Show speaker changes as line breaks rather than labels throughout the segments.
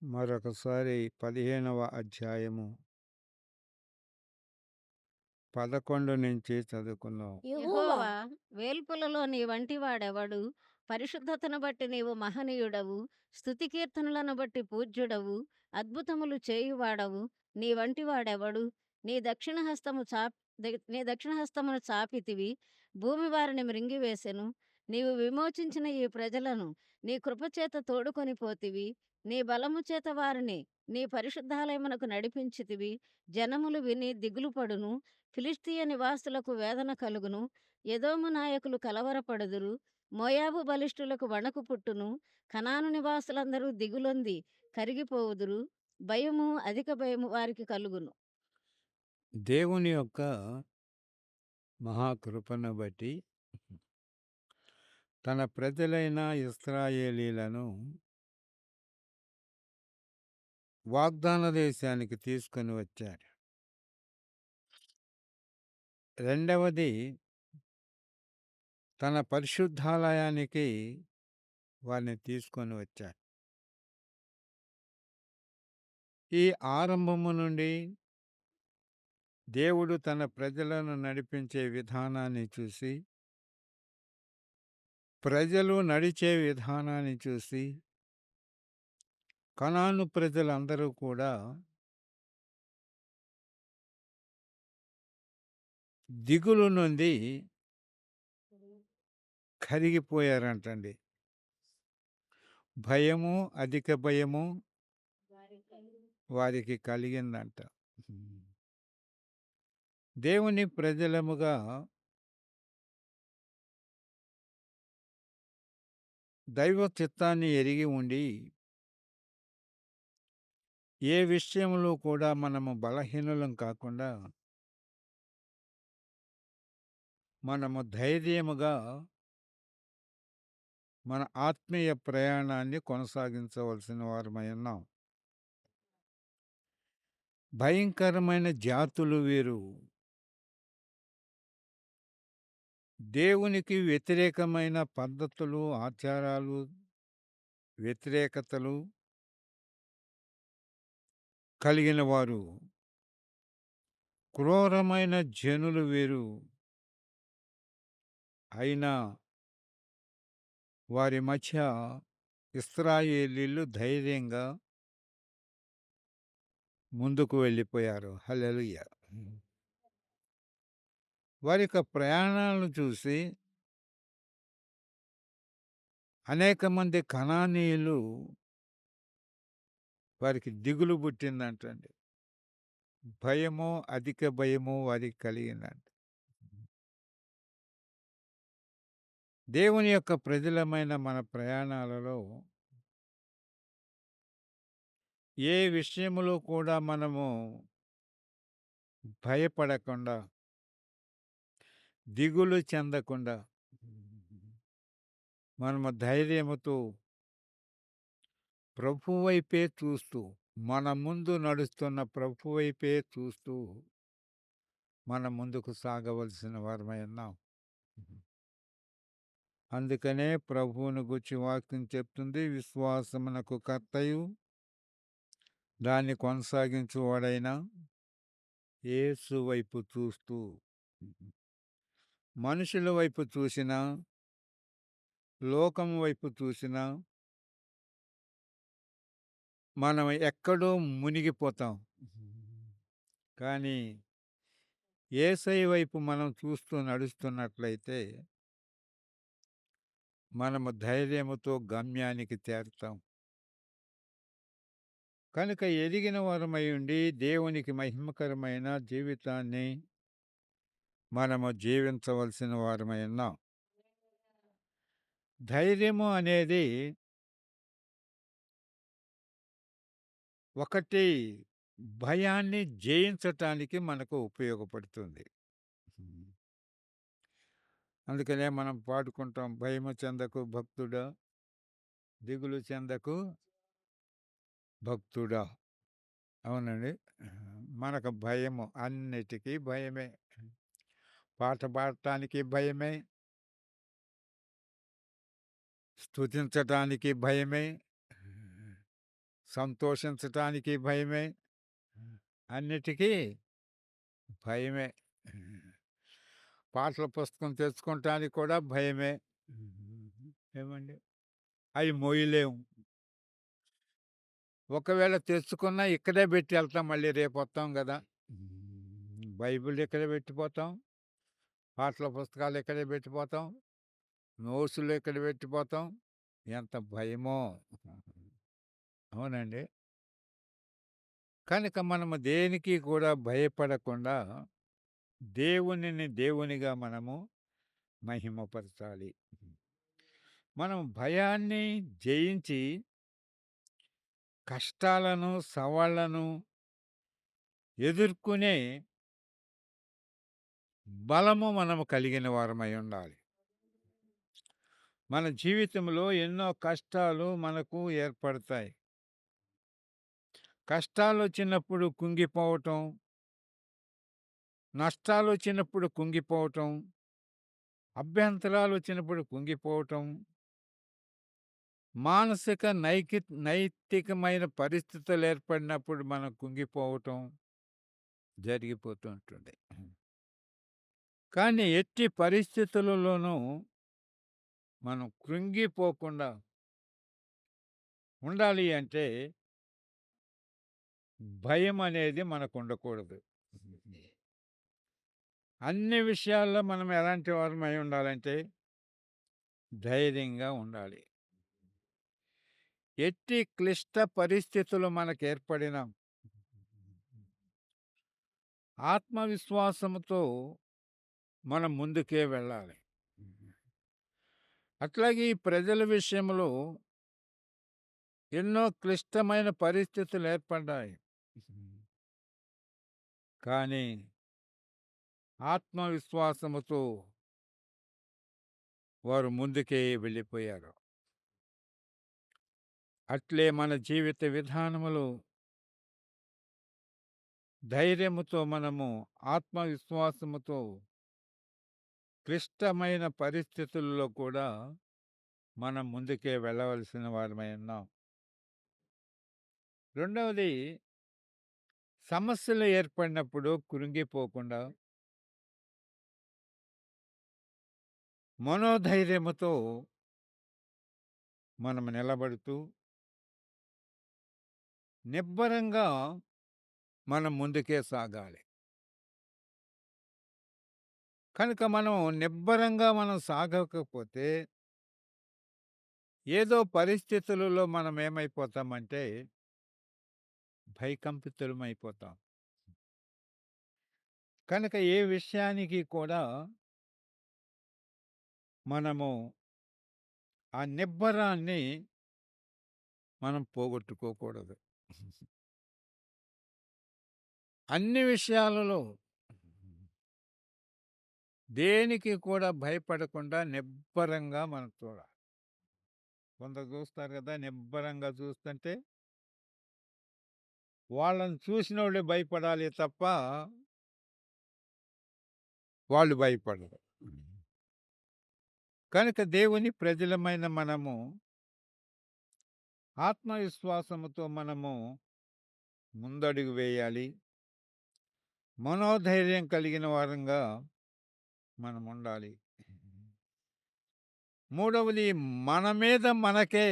మరొకసారి 15వ అధ్యాయము 11 నుంచి చదువుకుందాం.
యెహోవా
యెహోవా వేల్పులలో నీ వంటివాడెవడు? పరిశుద్ధతను బట్టి నీవు మహనీయుడవు. స్తుతి కీర్తనలను బట్టి పూజ్యుడవు. అద్భుతములు చేయువాడవు. నీ వంటివాడెవడు? నీ దక్షిణ హస్తము చాప్ నీ దక్షిణ హస్తమును చాపితివి. భూమి వారిని మృంగివేసెను. నీవు విమోచించిన ఈ ప్రజలను నీ కృపచేత తోడుకొని పోతివి. నీ బలము చేత వారిని నీ పరిశుద్ధాలయమునకు నడిపించితివి. జనములు విని దిగులు పడును. ఫిలిష్తీయ నివాసులకు వేదన కలుగును. ఎదోము నాయకులు కలవరపడుదురు. మోయాబు బలిష్ఠులకు వణకు పుట్టును. కనాను నివాసులందరూ దిగులొంది కరిగిపోవుదురు. భయము, అధిక భయము వారికి కలుగును.
దేవుని యొక్క మహాకృపను బట్టి తన ప్రజలైన ఇశ్రాయేలీలను వాగ్దాన దేశానికి తీసుకొని వచ్చాడు. రెండవది, తన పరిశుద్ధాలయానికి వారిని తీసుకొని వచ్చాడు. ఈ ఆరంభము నుండి దేవుడు తన ప్రజలను నడిపించే విధానాన్ని చూసి, ప్రజలు నడిచే విధానాన్ని చూసి, కనాను ప్రజలందరూ కూడా దిగులు నుండి కరిగిపోయారంటండి. భయము, అధిక భయము వారికి కలిగిందంట. దేవుని ప్రజలముగా దైవ చిత్తాన్ని ఎరిగి ఉండి, ఏ విషయంలో కూడా మనము బలహీనులం కాకుండా మనము ధైర్యముగా మన ఆత్మీయ ప్రయాణాన్ని కొనసాగించవలసిన వారమై ఉన్నాం. భయంకరమైన జాతులు వీరు. దేవునికి వ్యతిరేకమైన పద్ధతులు, ఆచారాలు, వ్యతిరేకతలు కలిగిన వారు. క్రూరమైన జనులు వీరు. అయినా వారి మధ్య ఇశ్రాయేలీయులు ధైర్యంగా ముందుకు వెళ్ళిపోయారు. హల్లెలూయా! వారి యొక్క ప్రయాణాలను చూసి అనేక మంది కనానీయులు వారికి దిగులు పుట్టిందంటండి. భయము, అధిక భయము వారికి కలిగిందంట. దేవుని యొక్క ప్రజలమైన మన ప్రయాణాలలో ఏ విషయములో కూడా మనము భయపడకుండా, దిగులు చెందకుండా, మనము ధైర్యముతో ప్రభు వైపే చూస్తూ, మన ముందు నడుస్తున్న ప్రభు వైపే చూస్తూ మనం ముందుకు సాగవలసిన వారమై ఉన్నాం. అందుకనే ప్రభువును గూర్చి వాక్యం చెప్తుంది, విశ్వాసమునకు కర్తయు దాన్ని కొనసాగించువాడైన యేసు వైపు చూస్తూ. మనుషుల వైపు చూసినా, లోకం వైపు చూసినా మనం ఎక్కడో మునిగిపోతాం. కానీ యేసయ్య వైపు మనం చూస్తూ నడుస్తున్నట్లయితే మనము ధైర్యముతో గమ్యానికి చేరుతాం. కనుక ఎదిగిన వారమై ఉండి దేవునికి మహిమకరమైన జీవితాన్ని మనము జీవించవలసిన వారమై ఉన్నాం. ధైర్యము అనేది ఒకటి భయాన్ని జయించటానికి మనకు ఉపయోగపడుతుంది. అందుకనే మనం పాడుకుంటాం, భయము చెందకు భక్తుడా, దిగులు చెందకు భక్తుడా. అవునండి. మనకు భయము, అన్నిటికీ భయమే. పాట పాడటానికి భయమే, స్తుతించటానికి భయమే, సంతోషించటానికి భయమే. అన్నిటికీ భయమే. పాటల పుస్తకం తెచ్చుకుంటానికి కూడా భయమే. ఏమండి? అయి మోయలేము. ఒకవేళ తెచ్చుకున్నా ఇక్కడే పెట్టి వెళ్తాం, మళ్ళీ రేపొత్తాం గదా! బైబిల్ ఇక్కడే పెట్టిపోతాం. పాటల పుస్తకాలు ఇక్కడే పెట్టిపోతాం. నోట్సులు ఇక్కడ పెట్టిపోతాం. ఎంత భయమో! అవునండి. కనుక మనము దేనికి కూడా భయపడకుండా దేవునిని దేవునిగా మనము మహిమపరచాలి. మనం భయాన్ని జయించి కష్టాలను, సవాళ్లను ఎదుర్కొనే బలము మనము కలిగిన వారమై ఉండాలి. మన జీవితంలో ఎన్నో కష్టాలు మనకు ఏర్పడతాయి. కష్టాలొచ్చినప్పుడు కుంగిపోవటం, నష్టాలొచ్చినప్పుడు కుంగిపోవటం, అభ్యంతరాలొచ్చినప్పుడు కుంగిపోవటం, మానసిక నైతికమైన పరిస్థితులు ఏర్పడినప్పుడు మనం కుంగిపోవటం జరిగిపోతూ ఉంటుంది. కానీ ఎట్టి పరిస్థితులలోనూ మనం కృంగిపోకుండా ఉండాలి అంటే భయం అనేది మనకు ఉండకూడదు. అన్ని విషయాల్లో మనం ఎలాంటి వారమై ఉండాలంటే ధైర్యంగా ఉండాలి. ఎట్టి క్లిష్ట పరిస్థితులు మనకేర్పడినా ఆత్మవిశ్వాసముతో మనం ముందుకే వెళ్ళాలి. అట్లాగే ఈ ప్రజల విషయంలో ఎన్నో క్లిష్టమైన పరిస్థితులు ఏర్పడ్డాయి. కానీ ఆత్మవిశ్వాసముతో వారు ముందుకే వెళ్ళిపోయారు. అట్లే మన జీవిత విధానములో ధైర్యముతో మనము ఆత్మవిశ్వాసముతో క్లిష్టమైన పరిస్థితుల్లో కూడా మనం ముందుకే వెళ్ళవలసిన వారమై ఉన్నాం. రెండవది, సమస్యలు ఏర్పడినప్పుడు కృంగిపోకుండా మనోధైర్యముతో మనం నిలబడుతూ నిబ్బరంగా మనం ముందుకే సాగాలి. కనుక మనం నిబ్బరంగా మనం సాగకపోతే ఏదో పరిస్థితులలో మనం ఏమైపోతామంటే భయకంపితులమైపోతాం. కనుక ఏ విషయానికి కూడా మనము ఆ నిబ్బరాన్ని మనం పోగొట్టుకోకూడదు. అన్ని విషయాలలో దేనికి కూడా భయపడకుండా నిబ్బరంగా మనం చూడాలి. కొందరు చూస్తారు కదా, నిబ్బరంగా చూస్తుంటే వాళ్ళని చూసినోళ్ళే భయపడాలి తప్ప వాళ్ళు భయపడరు. కనుక దేవుని ప్రజలమైన మనము ఆత్మవిశ్వాసముతో మనము ముందడుగు వేయాలి. మనోధైర్యం కలిగిన వారంగా మనం ఉండాలి. మూడవది, మన మీద మనకే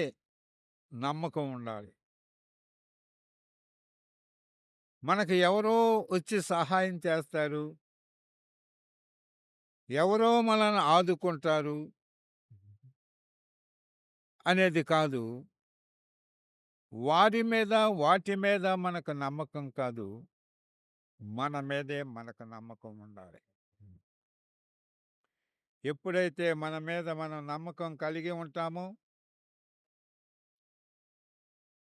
నమ్మకం ఉండాలి. మనకు ఎవరో వచ్చి సహాయం చేస్తారు, ఎవరో మనల్ని ఆదుకుంటారు అనేది కాదు. వారి మీద వాటి మీద మనకు నమ్మకం కాదు, మన మీదే మనకు నమ్మకం ఉండాలి. ఎప్పుడైతే మన మీద మనం నమ్మకం కలిగి ఉంటామో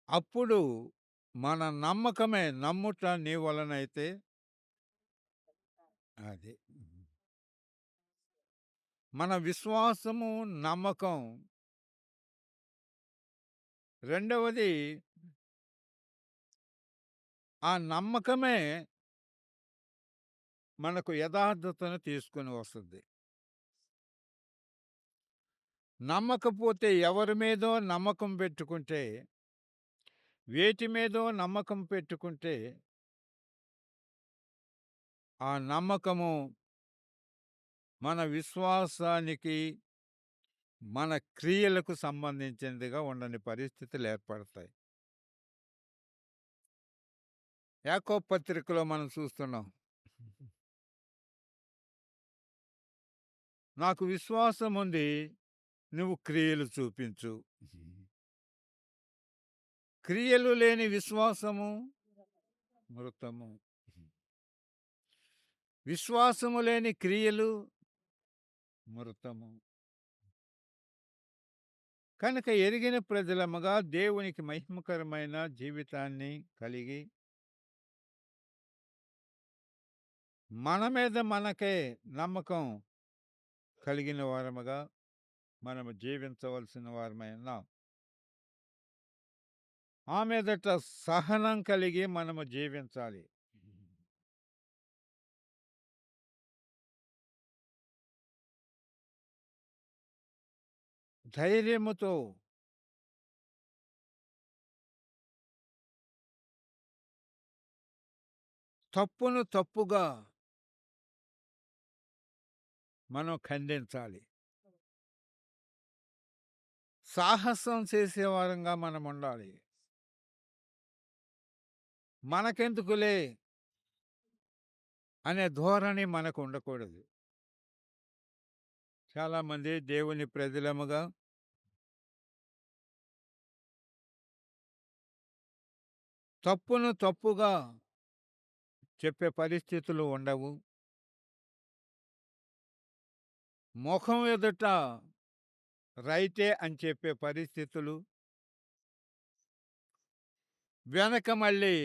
అప్పుడు మన నమ్మకమే నమ్ముట నీ వలనైతే అది మన విశ్వాసము, నమ్మకం. రెండవది, ఆ నమ్మకమే మనకు యథార్థతను తీసుకొని వస్తుంది. నమ్మకపోతే ఎవరి మీదో నమ్మకం పెట్టుకుంటే వేటి మీదో నమ్మకం పెట్టుకుంటే, ఆ నమ్మకము మన విశ్వాసానికి, మన క్రియలకు సంబంధించినదిగా ఉండని పరిస్థితులు ఏర్పడతాయి. యాకోబు పత్రికలో మనం చూస్తున్నాం. నాకు విశ్వాసం ఉంది, నువ్వు క్రియలు చూపించు. క్రియలు లేని విశ్వాసము మృతము. విశ్వాసము లేని క్రియలు మృతము. కనుక ఎరిగిన ప్రజలముగా దేవునికి మహిమకరమైన జీవితాన్ని కలిగి, మన మీద మనకే నమ్మకం కలిగిన వారముగా మనము జీవించవలసిన వారమై ఉన్నాం. ఆ మీదట సహనం కలిగి మనము జీవించాలి. ధైర్యముతో తప్పును తప్పుగా మనం ఖండించాలి. సాహసం చేసేవారంగా మనం ఉండాలి. మనకెందుకులే అనే ధోరణి మనకు ఉండకూడదు. చాలామంది దేవుని ప్రజలముగా తప్పును తప్పుగా చెప్పే పరిస్థితులు ఉండవు. ముఖం ఎదుట రైటే అని చెప్పే పరిస్థితులు, వెనక మళ్ళీ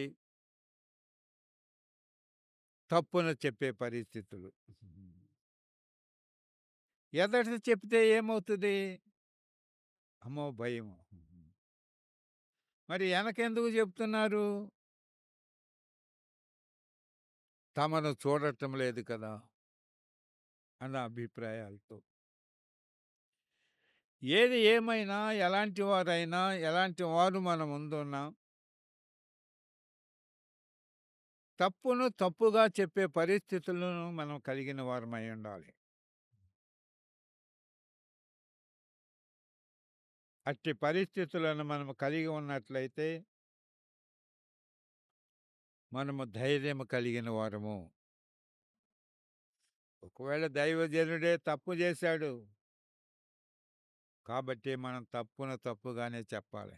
తప్పును చెప్పే పరిస్థితులు. ఎదట చెప్తే ఏమవుతుంది? అమ్మో! భయము. మరి వెనకెందుకు చెప్తున్నారు? తమను చూడటం లేదు కదా! అన్న అభిప్రాయాలతో. ఏది ఏమైనా, ఎలాంటి వారైనా, ఎలాంటి వారు మన ముందున్నా, తప్పును తప్పుగా చెప్పే పరిస్థితులను మనం కలిగిన వారమై ఉండాలి. అట్టి పరిస్థితులను మనము కలిగి ఉన్నట్లయితే, మనము ధైర్యము కలిగిన వారము. ఒకవేళ దైవజనుడే తప్పు చేశాడు కాబట్టి మనం తప్పును తప్పుగానే చెప్పాలి.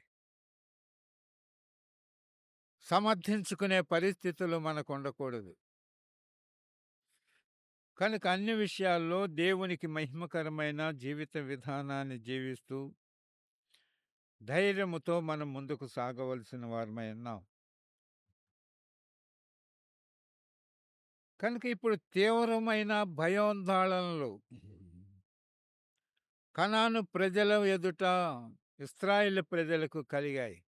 సమర్థించుకునే పరిస్థితులు మనకు ఉండకూడదు. కనుక అన్ని విషయాల్లో దేవునికి మహిమకరమైన జీవిత విధానాన్ని జీవిస్తూ ధైర్యముతో మనం ముందుకు సాగవలసిన వారమై ఉన్నాం. కనుక ఇప్పుడు తీవ్రమైన భయోందోళనలు కనాను ప్రజల ఎదుట ఇశ్రాయేలు ప్రజలకు కలిగాయి.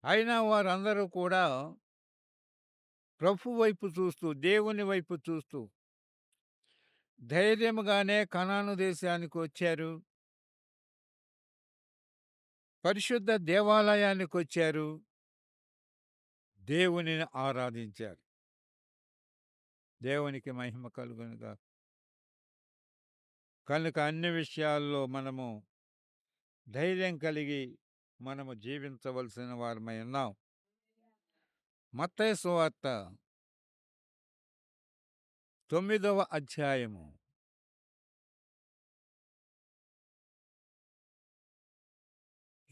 అయినా వారందరూ కూడా ప్రభు వైపు చూస్తూ, దేవుని వైపు చూస్తూ ధైర్యముగానే కనాను దేశానికి వచ్చారు. పరిశుద్ధ దేవాలయానికి వచ్చారు. దేవునిని ఆరాధించారు. దేవునికి మహిమ కలుగునుగాక. కనుక అన్ని విషయాల్లో మనము ధైర్యం కలిగి మనము జీవించవలసిన వారమై ఉన్నాం. మత్తయి సువార్త 9వ అధ్యాయము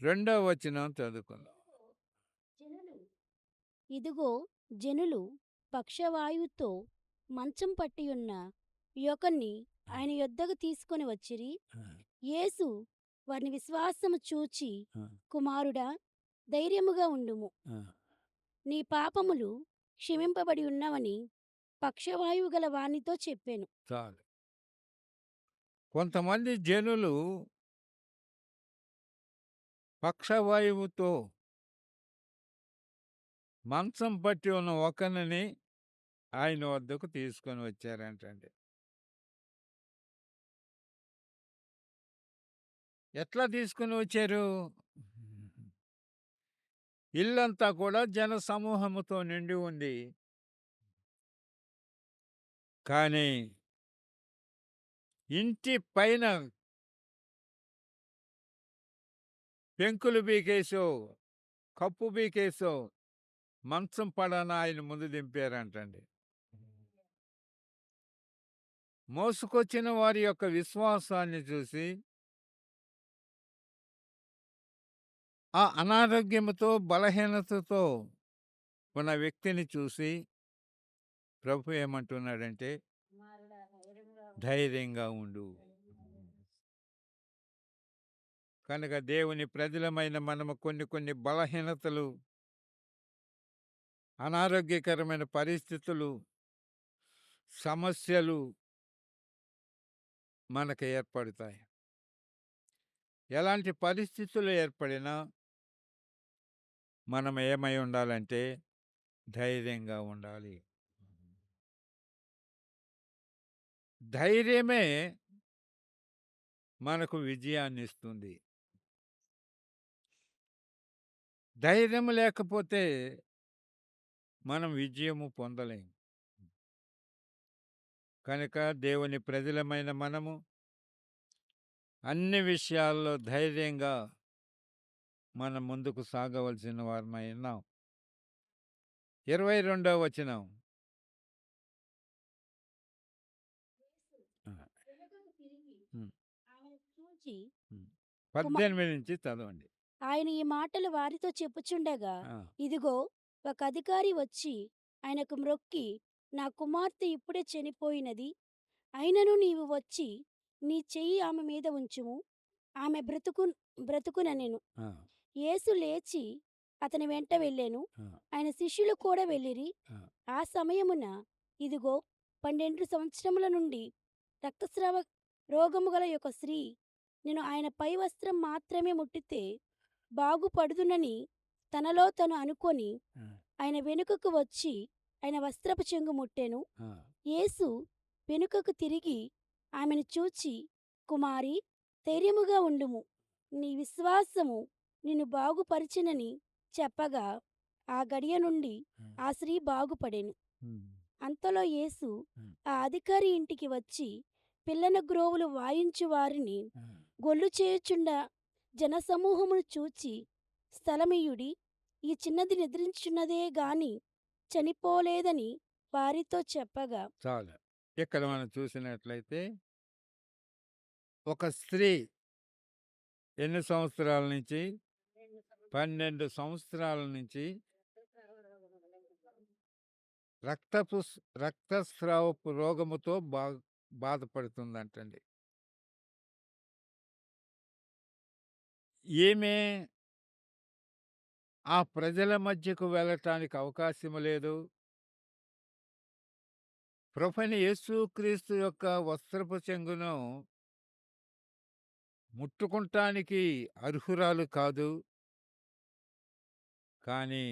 2వ వచనం చదువుకుందాం.
ఇదిగో జనులు పక్షవాయువుతో మంచం పట్టియున్న యొకన్ని ఆయన యొద్దకు తీసుకొని వచ్చిరి. యేసు వారిని విశ్వాసము చూచి, కుమారుడా, ధైర్యముగా ఉండుము, నీ పాపములు క్షమింపబడి ఉన్నవని పక్షవాయువు గల వానితో చెప్పాను.
చాలు. కొంతమంది జనులు పక్షవాయువుతో మంచం పట్టి ఉన్న ఒకరిని ఆయన వద్దకు తీసుకొని వచ్చారంటండి. ఎట్లా తీసుకొని వచ్చారు? ఇల్లంతా కూడా జన సమూహముతో నిండి ఉంది. కానీ ఇంటి పైన పెంకులు బీకేసో, కప్పు బీకేసో మంచం పడన ఆయన ముందు దింపారంటండి. మోసుకొచ్చిన వారి యొక్క విశ్వాసాన్ని చూసి, ఆ అనారోగ్యముతో, బలహీనతతో ఉన్న వ్యక్తిని చూసి ప్రభు ఏమంటున్నాడంటే,
కుమారుడా ధైర్యంగా ఉండు.
ధైర్యంగా ఉండు. కనుక దేవుని ప్రజలమైన మనము కొన్ని కొన్ని బలహీనతలు, అనారోగ్యకరమైన పరిస్థితులు, సమస్యలు మనకు ఏర్పడతాయి. ఎలాంటి పరిస్థితులు ఏర్పడినా మనం ఏమై ఉండాలంటే ధైర్యంగా ఉండాలి. ధైర్యమే మనకు విజయాన్ని ఇస్తుంది. ధైర్యం లేకపోతే మనం విజయము పొందలేం. కనుక దేవుని ప్రజలమైన మనము అన్ని విషయాల్లో ధైర్యంగా మనం ముందుకు సాగవలసిన వారమై ఉన్నాం. 22వ వచనం. ఆ,
వెనుకకు తిరిగి
ఉమ్,
ఆమెను చూచి
ఉమ్.
కుమ
18 నుంచి చదవండి.
ఆయన ఈ మాటలు వారితో చెప్పుచుండగా,
ఆ,
ఇదిగో ఒక అధికారి వచ్చి ఆయనకు మ్రొక్కి, నా కుమార్తె ఇప్పుడే చనిపోయినది. అయినను నీవు వచ్చి నీ చెయ్యి ఆమె మీద ఉంచుము, ఆమె బ్రతుకుననెను.
ఆ,
యేసు లేచి అతని వెంట వెళ్ళెను.
ఆ,
ఆయన శిష్యులు కూడా వెళ్ళిరి.
ఆ,
ఆ సమయమున ఇదిగో 12 సంవత్సరముల నుండి రక్తస్రావ రోగము గల ఒక స్త్రీ, నేను ఆయన పై వస్త్రం మాత్రమే ముట్టితే బాగుపడుదునని తనలో తను అనుకొని
ఆ,
ఆయన వెనుకకు వచ్చి ఆయన వస్త్రపు చెంగు ముట్టెను.
ఆ.
యేసు వెనుకకు తిరిగి ఆమెను చూచి, కుమారి, ధైర్యముగా ఉండుము, నీ విశ్వాసము నిన్ను బాగుపరిచినని చెప్పగా ఆ గడియ నుండి ఆ స్త్రీ బాగుపడెను.
ఉమ్,
అంతలో యేసు
ఉమ్,
ఆ అధికారి ఇంటికి వచ్చి పిల్లన గ్రోవులు వాయించు వారిని
ఆ.
గొల్లు చేయుచుండ జనసమూహమును చూచి, స్థలమియుడి, ఈ చిన్నది నిద్రించున్నదే గాని చనిపోలేదని వారితో చెప్పగా,
చాలు. ఇక్కడ మనం చూసినట్లయితే ఒక స్త్రీ ఎన్ని సంవత్సరాల నుంచి? 12 సంవత్సరాల నుంచి రక్తస్రావపు రోగముతో బాధపడుతుందంటండి. ఈమె ఆ ప్రజల మధ్యకు వెళ్ళటానికి అవకాశం లేదు. ప్రభువైన యేసుక్రీస్తు యొక్క వస్త్రపు చెంగును ముట్టుకుంటానికి అర్హురాలు కాదు. కానీ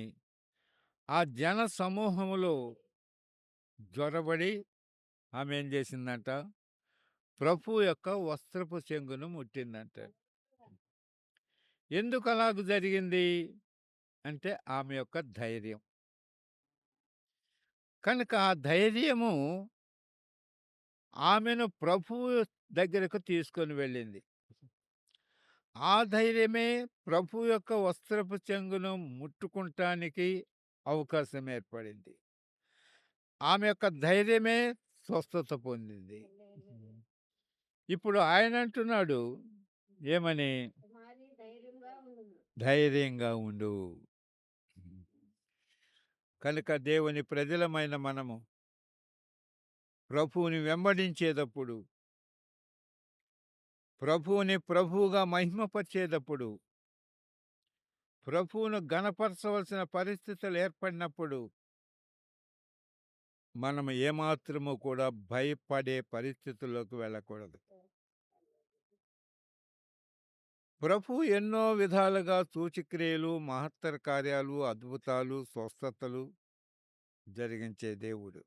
ఆ జన సమూహములో జొరబడి ఆమె ఏం చేసిందంట? ప్రభు యొక్క వస్త్రపు చెంగును ముట్టిందంట. ఎందుకు అలాగ జరిగింది అంటే ఆమె యొక్క ధైర్యం. కనుక ఆ ధైర్యము ఆమెను ప్రభువు దగ్గరకు తీసుకొని వెళ్ళింది. ఆ ధైర్యమే ప్రభు యొక్క వస్త్రపు చెంగును ముట్టుకుంటానికి అవకాశం ఏర్పడింది. ఆమె యొక్క ధైర్యమే స్వస్థత పొందింది. ఇప్పుడు ఆయన అంటున్నాడు ఏమని?
కుమారి ధైర్యంగా ఉండుము.
ధైర్యంగా ఉండు. కనుక దేవుని ప్రజలమైన మనము ప్రభువుని వెంబడించేటప్పుడు, ప్రభువుని ప్రభువుగా మహిమపరిచేటప్పుడు, ప్రభువును ఘనపరచవలసిన పరిస్థితులు ఏర్పడినప్పుడు మనం ఏమాత్రము కూడా భయపడే పరిస్థితుల్లోకి వెళ్ళకూడదు. ప్రభు ఎన్నో విధాలుగా సూచక్రియలు, మహత్తర కార్యాలు, అద్భుతాలు, స్వస్థతలు జరిగించే దేవుడు.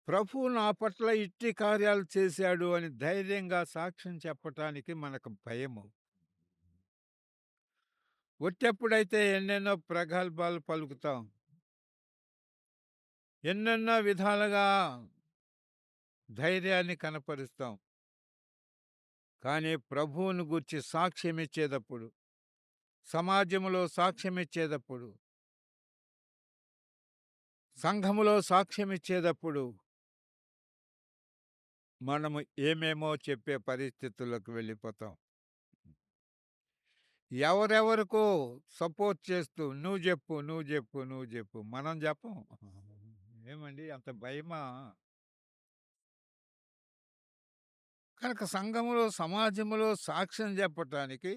ప్రభు నా పట్ల ఇట్టి కార్యాలు చేశాడు అని ధైర్యంగా సాక్ష్యం చెప్పటానికి మనకు భయము. ఒట్టెప్పుడైతే ఎన్నెన్నో ప్రగల్భాలు పలుకుతాం. ఎన్నెన్నో విధాలుగా ధైర్యాన్ని కనపరుస్తాం. కానీ ప్రభువును గూర్చి సాక్ష్యమిచ్చేటప్పుడు, సమాజంలో సాక్ష్యమిచ్చేటప్పుడు, సంఘములో సాక్ష్యమిచ్చేటప్పుడు మనము ఏమేమో చెప్పే పరిస్థితుల్లోకి వెళ్ళిపోతాం. ఎవరెవరికో సపోర్ట్ చేస్తూ "నువ్వు జెప్పు, నువ్వు జెప్పు, నువ్వు జెప్పు" మనం జెప్పం. ఏమండి అంత భయమా? కనుక సంఘములో, సమాజములో సాక్ష్యం చెప్పటానికి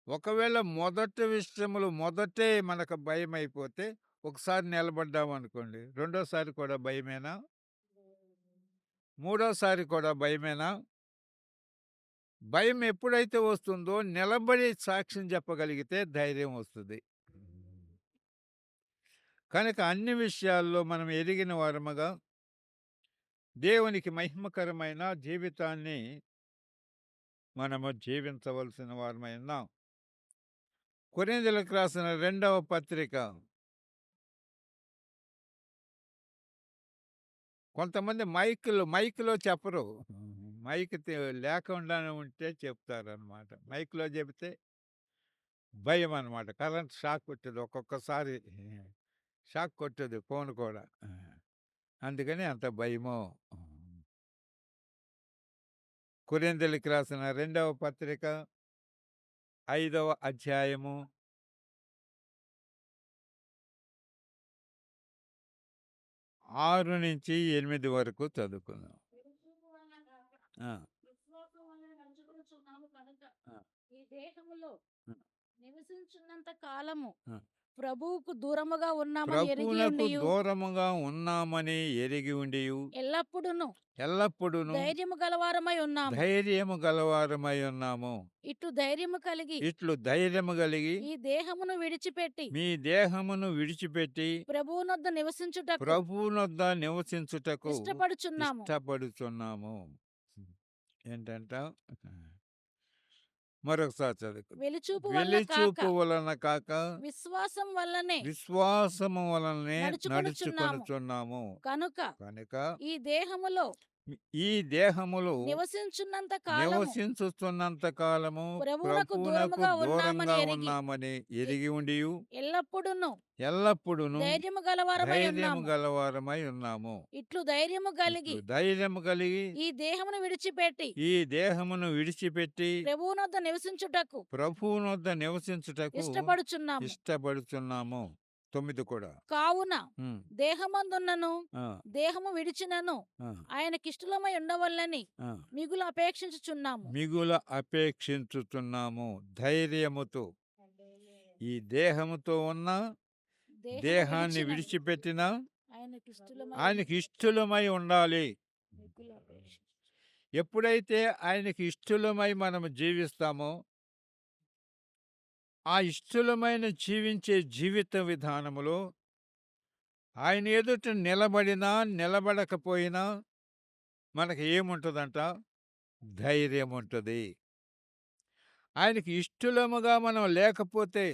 ఒకవేళ మొదటి విషయములు మొదటే మనకు భయమైపోతే ఒకసారి నిలబడ్డామనుకోండి. రెండోసారి కూడా భయమేనా? మూడోసారి కూడా భయమేనా? భయం ఎప్పుడైతే వస్తుందో నిలబడి సాక్ష్యం చెప్పగలిగితే ధైర్యం వస్తది. కనుక అన్ని విషయాల్లో మనం ఎరిగిన వారముగా దేవునికి మహిమకరమైన జీవితాన్ని మనము జీవించవలసిన వారమై ఉన్నాం. కొరింథీయులకు రాసిన 2వ పత్రిక. కొంతమంది మైక్‌లో చెప్పరు. మైక్ లేకుండానే ఉంటే చెప్తారనమాట. మైక్‌లో చెబితే భయమనమాట. కరెంట్ షాక్ కొట్టేది. ఒక్కొక్కసారి షాక్ కొట్టేది ఫోన్ కూడా. అందుకని అంత భయమో. కొరింథీయులకు రాసిన 2వ పత్రిక 5వ అధ్యాయము 6-8 వరకు చదువుకుందాం.
విశ్వాసము వలన కాక,
ఆ!
విశ్వాసం వలన నడుచుకొనుచున్నాము కనుక,
ఆ!
ఈ దేహములో
ఆ!
నివసించున్నంత కాలము
ఆ!
ప్రభువుకు దూరముగా ఉన్నామని ఎరిగి
ప్రభువునకు
ఉండియు,
దూరముగా ఉన్నామని ఎరిగి ఉండియు
ఎల్లప్పుడును
ఎల్లప్పుడూను
ధైర్యము గలవారమై ఉన్నాము.
ధైర్యము గలవారమై ఉన్నాము.
ఇట్లు ధైర్యము కలిగి
ఇట్లు ధైర్యము కలిగి
ఈ దేహమును విడిచిపెట్టి
మీ దేహమును విడిచిపెట్టి
ప్రభువునొద్ద నివసించుటకు
ప్రభువునొద్ద నివసించుటకు
ఇష్టపడుచున్నాము.
ఇష్టపడుచున్నాము. ఏంటంట? మరొకసారి చదువుకు.
వెలిచూపు వలన
వెలిచూపు
కాక,
వలన కాక
విశ్వాసం వల్లనే
విశ్వాసము వలనే
నడుచుకొనుచున్నాము.
నడుచుకొనుచున్నాము.
కనుక
కనుక
ఈ దేహములో
ఈ దేహములు
నివసించున్నంత కాలము
నివసించుతున్నంత కాలము
ప్రభువునకు
ప్రభువునకు
దూరముగా
దూరంగా
ఉన్నామని
ఉన్నామని ఎరిగి ఉండియు
ఎల్లప్పుడును
ఎల్లప్పుడూను
ధైర్యము గలవారమై
ధైర్యము
ఉన్నాము.
గలవారమై ఉన్నాము.
ఇట్లు ధైర్యము కలిగి
ఇట్లు ధైర్యము కలిగి
ఈ దేహమును విడిచిపెట్టి
ఈ దేహమును విడిచిపెట్టి
ప్రభువునొద్ద నివసించుటకు
ప్రభువునొద్ద నివసించుటకు
ఇష్టపడుచున్నాము.
ఇష్టపడుచున్నాము. 9 కూడా.
కావున
ఉమ్,
దేహమందున్నను
ఆ,
దేహము విడిచినను
ఆ,
ఆయనకిష్టలమై ఉండవల్లని
ఆ.
మిగులు అపేక్షించుచున్నాము.
మిగుల అపేక్షించుతున్నాము ధైర్యముతో. ఈ దేహముతో ఉన్న
దేహము
దేహాన్ని
విడిచినను
విడిచిపెట్టినా
ఆయనకిష్టలమై
ఆయనకి ఇష్టలమై ఉండాలి.
మిగులు అపేక్షించు.
ఎప్పుడైతే ఆయనకి ఇష్టలమై మనం జీవిస్తామో ఆ ఇష్టలమైన జీవించే జీవిత విధానములో ఆయన ఎదుట నిలబడినా నిలబడకపోయినా మనకి ఏముంటుందంట? ధైర్యం ఉంటుంది. ఆయనకి ఇష్టలముగా మనం లేకపోతే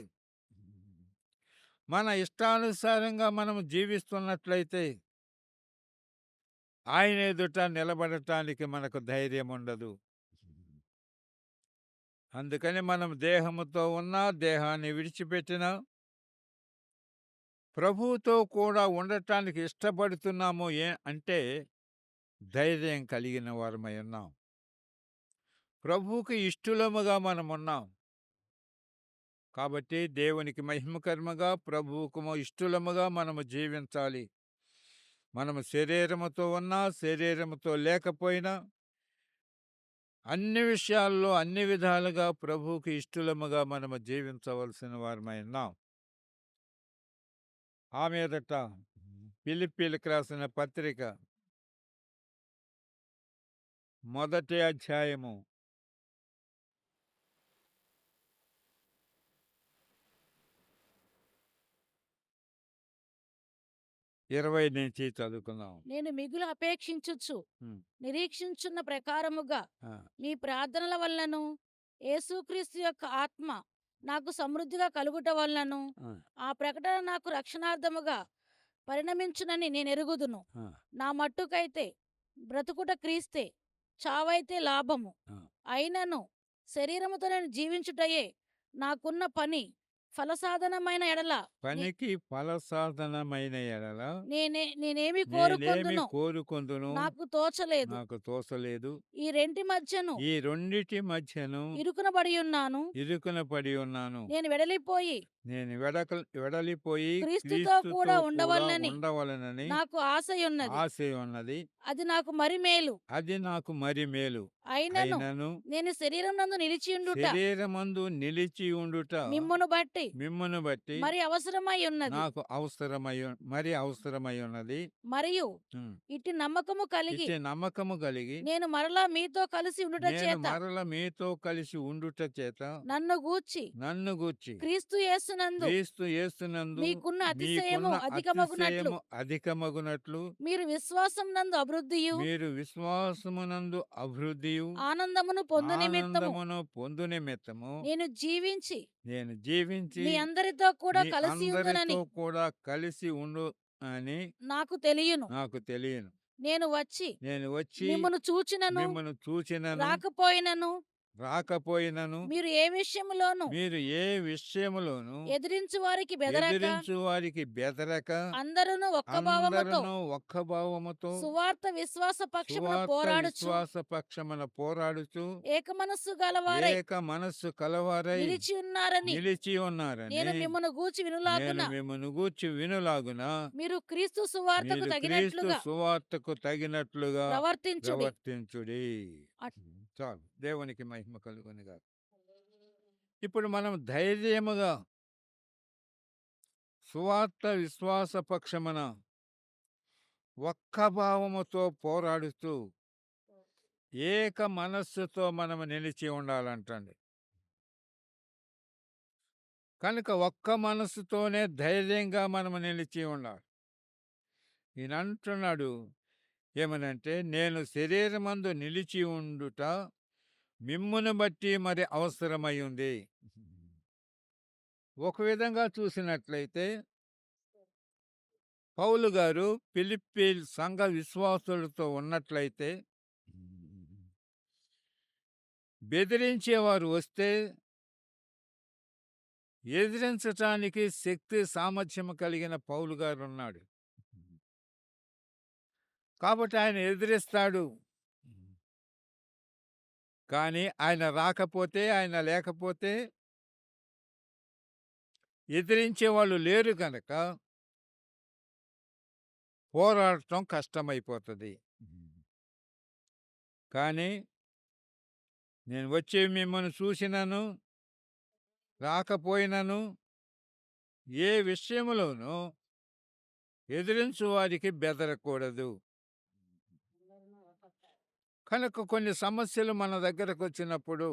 మన ఇష్టానుసారంగా మనం జీవిస్తున్నట్లయితే ఆయన ఎదుట నిలబడటానికి మనకు ధైర్యం ఉండదు. అందుకని మనం దేహముతో ఉన్నా దేహాన్ని విడిచిపెట్టినా ప్రభువుతో కూడా ఉండటానికి ఇష్టపడుతున్నాము అంటే ధైర్యం కలిగిన వారమై ఉన్నాం. ప్రభువుకి ఇష్టలముగా మనం ఉన్నాం కాబట్టి దేవునికి మహిమకరముగా ప్రభువుకు ఇష్టలముగా మనము జీవించాలి. మనము శరీరముతో ఉన్నా శరీరముతో లేకపోయినా అన్ని విషయాల్లో అన్ని విధాలుగా ప్రభువుకి ఇష్టలముగా మనము జీవించవలసిన వారమై ఉన్నాం. ఆ మీదట ఫిలిప్పీయులకు రాసిన పత్రిక 1వ అధ్యాయము 20 నుంచి చదువుకుందాం.
నేను మిగులు అపేక్షించుచు
ఉమ్,
నిరీక్షించున్న ప్రకారముగా
ఆ,
మీ ప్రార్థనల వల్లను యేసుక్రీస్తు యొక్క ఆత్మ నాకు సమృద్ధిగా కలుగుట వలనను
ఆ!
ఆ ప్రకటన నాకు రక్షణార్థముగా పరిణమించునని నేనెరుగుదును.
ఆ!
నా మట్టుకైతే బ్రతుకుట క్రీస్తే, చావైతే లాభము.
ఆ!
అయినను శరీరముతో నేను జీవించుటయే నాకున్న పని. ఫలసాధనమైన ఎడల నే
పనికి ఫలసాధనమైన ఎడల
నేనేమి
నేనేమి
కోరుకొందునో
కోరుకొందును
నాకు తోచలేదు.
నాకు తోచలేదు.
ఈ రెంటి మధ్యను
ఈ రెండిటి మధ్యను
ఇరుకునబడియున్నాను.
ఇరుకున పడి ఉన్నాను.
నేను వెడలిపోయి
నేను వెడలిపోయి
క్రీస్తుతో
క్రీస్తుతో
కూడా
కూడా
ఉండవలెనని
ఉండవలెనని
నాకు ఆశయున్నది.
ఆశ ఉన్నది.
అది నాకు మరి మేలు.
అది నాకు మరి మేలు.
అయినను
అయినను
నేను శరీరమునందు నిలిచియుండుట
శరీరమందు నిలిచి ఉండుట
మిమ్మును బట్టి
మిమ్మును బట్టి
మరి అవసరమై ఉన్నది.
నాకు మరి అవసరమై ఉన్నది.
మరియు
ఉమ్.
ఇట్టి నమ్మకము కలిగి
ఇచ్చే నమ్మకము కలిగి
నేను మరలా మీతో కలిసి ఉండుట
నేను
చేత
మరల మీతో కలిసి ఉండుట చేత
నన్ను గూర్చి
నన్ను గూర్చి
క్రీస్తు యేసునందు
క్రీస్తు యేసునందు
మీకున్న అతిశయము
మీకున్న
అధికమగునట్లు
అధికమగునట్లు
మీరు విశ్వాసం నందు అభివృద్ధియు
మీరు విశ్వాసమునందు అభివృద్ధియు
ఆనందమును పొందు నిమిత్తము
ఆనందమును పొందు నిమిత్తము
నేను జీవించి
నేను జీవించి
మీ అందరితో కూడా
మీ
కలిసి ఉందునని
అందరితో కూడా కలిసి ఉండు అని
నాకు తెలియను.
నాకు తెలియను.
నేను వచ్చి
నేను వచ్చి
మిమ్మును చూచినను
మిమ్మల్ని చూచినను
రాకపోయినను
రాకపోయినను
మీరు ఏ విషయములోను
మీరు ఏ విషయములోను
ఎదిరించు వారికి బెదరక
ఎదిరించు వారికి బెదరక
అందరూను ఒక్క భావముతో
అందరూ ఒక్క భావముతో
సువార్త విశ్వాస పక్షమున
సువార్త
పోరాడుచు
విశ్వాస పక్షమున పోరాడుచు
ఏకమనస్సు గలవారై
ఏక మనస్సు కలవారై
నిలిచి ఉన్నారని
నిలిచి ఉన్నారని
నేను మిమ్మను గూర్చి
నేను
వినులాగున
మిమ్మల్ని గూర్చి వినులాగున
మీరు క్రీస్తు సువార్తకు
మీరు క్రీస్తు
తగినట్లుగా
సువార్తకు తగినట్లుగా
ప్రవర్తించుడి.
ప్రవర్తించుడి.
అట్-
చాలు, దేవునికి మహిమ కలుగునుగా. ఇప్పుడు మనం ధైర్యముగా సువార్త విశ్వాస పక్షమున ఒక్క భావముతో పోరాడుతూ ఏక మనస్సుతో మనం నిలిచి ఉండాలంటండి. కనుక ఒక్క మనస్సుతోనే ధైర్యంగా మనం నిలిచి ఉండాలి. ఈయన అంటున్నాడు ఏమనంటే, నేను శరీరమందు నిలిచి ఉండుట మిమ్మును బట్టి మరి అవసరమై ఉంది. ఒక విధంగా చూసినట్లయితే పౌలు గారు ఫిలిప్పీ సంఘ విశ్వాసులతో ఉన్నట్లయితే బెదిరించేవారు వస్తే ఎదిరించటానికి శక్తి సామర్థ్యం కలిగిన పౌలు గారు ఉన్నాడు. కాబట్టి ఆయన ఎదిరిస్తాడు. కానీ ఆయన రాకపోతే, ఆయన లేకపోతే ఎదిరించే వాళ్ళు లేరు కనుక పోరాడటం కష్టమైపోతుంది. కానీ నేను వచ్చి మిమ్మల్ని చూసినను రాకపోయినను ఏ విషయంలోనూ ఎదిరించు వారికి బెదరకూడదు. కనుక కొన్ని సమస్యలు మన దగ్గరకు వచ్చినప్పుడు,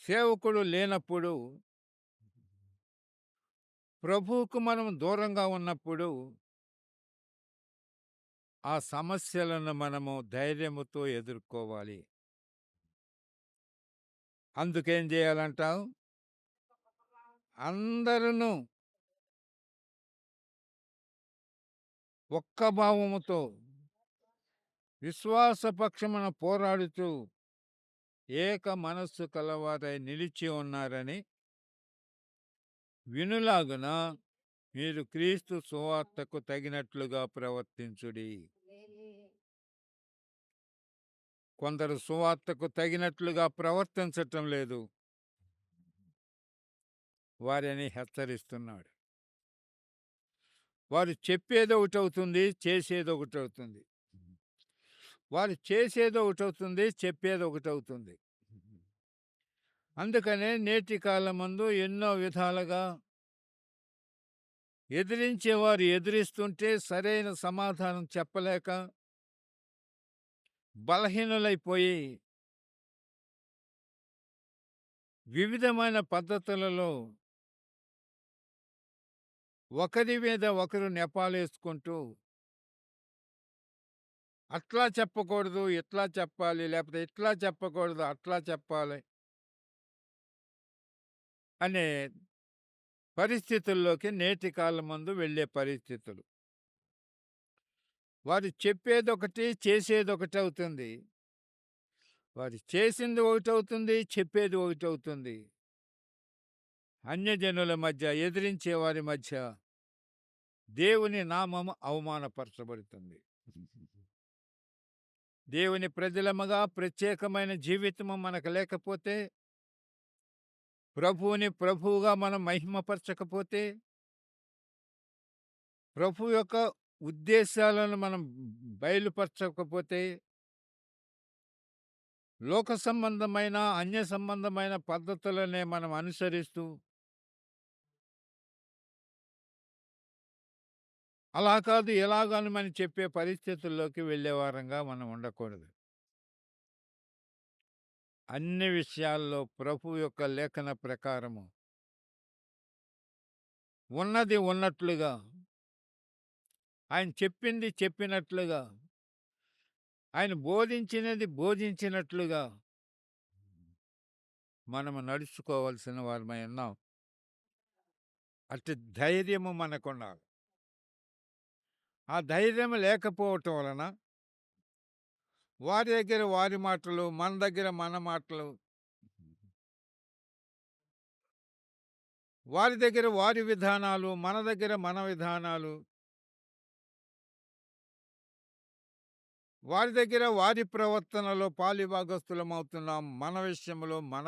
సేవకుడు లేనప్పుడు, ప్రభువుకు మనం దూరంగా ఉన్నప్పుడు ఆ సమస్యలను మనము ధైర్యముతో ఎదుర్కోవాలి. అందుకేం చేయాలంటావు? అందరూ ఒక్క భావముతో విశ్వాసపక్షమున పోరాడుతూ ఏక మనస్సు కలవారై నిలిచి ఉన్నారని వినులాగున మీరు క్రీస్తు సువార్తకు తగినట్లుగా ప్రవర్తించుడి. కొందరు సువార్తకు తగినట్లుగా ప్రవర్తించటం లేదు. వారిని హెచ్చరిస్తున్నాడు. వారు చెప్పేది ఒకటవుతుంది, చేసేది ఒకటవుతుంది. వారు చేసేది ఒకటవుతుంది, చెప్పేది ఒకటవుతుంది. అందుకనే నేటి కాలమందు ఎన్నో విధాలుగా ఎదిరించేవారు ఎదిరిస్తుంటే సరైన సమాధానం చెప్పలేక బలహీనులైపోయి వివిధమైన పద్ధతులలో ఒకరి మీద ఒకరు నెపాలేసుకుంటూ అట్లా చెప్పకూడదు, ఇట్లా చెప్పాలి, లేకపోతే ఇట్లా చెప్పకూడదు, అట్లా చెప్పాలి అనే పరిస్థితుల్లోకి నేటి కాలమందు వెళ్ళే పరిస్థితులు. వారు చెప్పేదొకటి, చేసేదొకటి అవుతుంది. వారు చేసింది ఒకటవుతుంది, చెప్పేది ఒకటవుతుంది. అన్యజనుల మధ్య, ఎదిరించే వారి మధ్య దేవుని నామము అవమానపరచబడుతుంది. దేవుని ప్రజలముగా ప్రత్యేకమైన జీవితము మనకు లేకపోతే, ప్రభువుని ప్రభువుగా మనం మహిమపరచకపోతే, ప్రభు యొక్క ఉద్దేశాలను మనం బయలుపరచకపోతే, లోక సంబంధమైన, అన్య సంబంధమైన పద్ధతులనే మనం అనుసరిస్తూ, అలా కాదు ఎలాగని మనం చెప్పే పరిస్థితుల్లోకి వెళ్ళేవారంగా మనం ఉండకూడదు. అన్ని విషయాల్లో ప్రభు యొక్క లేఖన ప్రకారము ఉన్నది ఉన్నట్లుగా, ఆయన చెప్పింది చెప్పినట్లుగా, ఆయన బోధించినది బోధించినట్లుగా మనము నడుచుకోవాల్సిన వారమై ఉన్నాం. అట్టి ధైర్యము మనకుండాలి. ఆ ధైర్యం లేకపోవటం వలన వారి దగ్గర వారి మాటలు, మన దగ్గర మన మాటలు, వారి దగ్గర వారి విధానాలు, మన దగ్గర మన విధానాలు, వారి దగ్గర వారి ప్రవర్తనలో పాలిభాగస్థులమవుతున్నాం. మన విషయంలో మన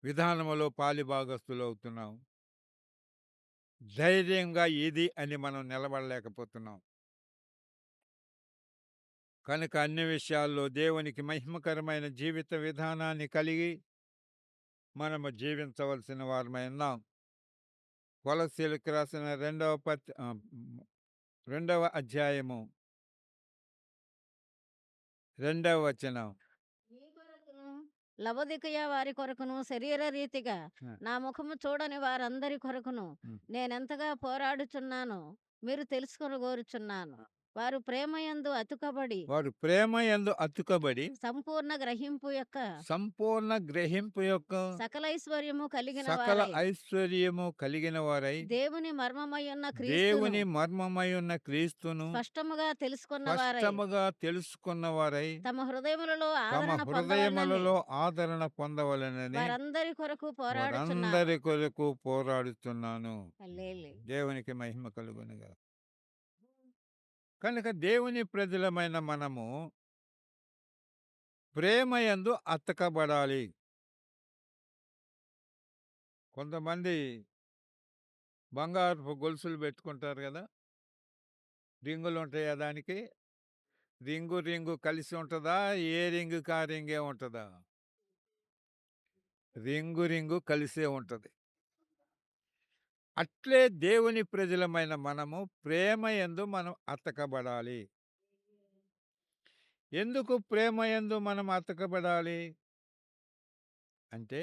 విధానములో పాలిభాగస్థులవుతున్నాం. ధైర్యంగా ఇది అని మనం నిలబడలేకపోతున్నాం. కనుక అన్ని విషయాల్లో దేవునికి మహిమకరమైన జీవిత విధానాన్ని కలిగి మనము జీవించవలసిన వారమై ఉన్నాం. కొలస్సీలకు రాసిన రెండవ అధ్యాయము 2వ వచనం.
నీ కొరకును లవొదికయ వారి కొరకును శరీర రీతిగా
ఆ,
నా ముఖము చూడని వారందరి కొరకును
ఉమ్.
నేనెంతగా పోరాడుచున్నానో మీరు తెలుసుకొని కోరుచున్నాను. వారు ప్రేమయందు అతుకబడి
వారు ప్రేమ యందు అతుకబడి
సంపూర్ణ గ్రహింపు యొక్క
సంపూర్ణ గ్రహింపు యొక్క
సకలైశ్వర్యము కలిగిన
సకల
వారై
ఐశ్వర్యము కలిగిన వారై
దేవుని మర్మమయ్యున్న క్రీస్తును
దేవుని మర్మమై ఉన్న క్రీస్తును
స్పష్టముగా తెలుసుకున్న వారై
స్పష్టముగా తెలుసుకున్న వారై
తమ హృదయములలో
తమ
ఆదరణ పొందవలనని
హృదయములలో ఆదరణ పొందవలెనని
వారందరి కొరకు పోరాడుచున్నాను.
వారందరి కొరకు పోరాడుతున్నాను.
హల్లెలూయా.
దేవునికి మహిమ కలుగునుగా. కనుక దేవుని ప్రజలమైన మనము ప్రేమయందు అతకబడాలి. కొంతమంది బంగారపు గొలుసులు పెట్టుకుంటారు కదా, రింగులు ఉంటాయా దానికి? రింగు రింగు కలిసి ఉంటుందా? ఏ రింగుకి ఆ రింగే ఉంటుందా? రింగు రింగు కలిసే ఉంటుంది. అట్లే దేవుని ప్రజలమైన మనము ప్రేమయందు మనం అతకబడాలి. ఎందుకు ప్రేమయందు మనం అతకబడాలి అంటే,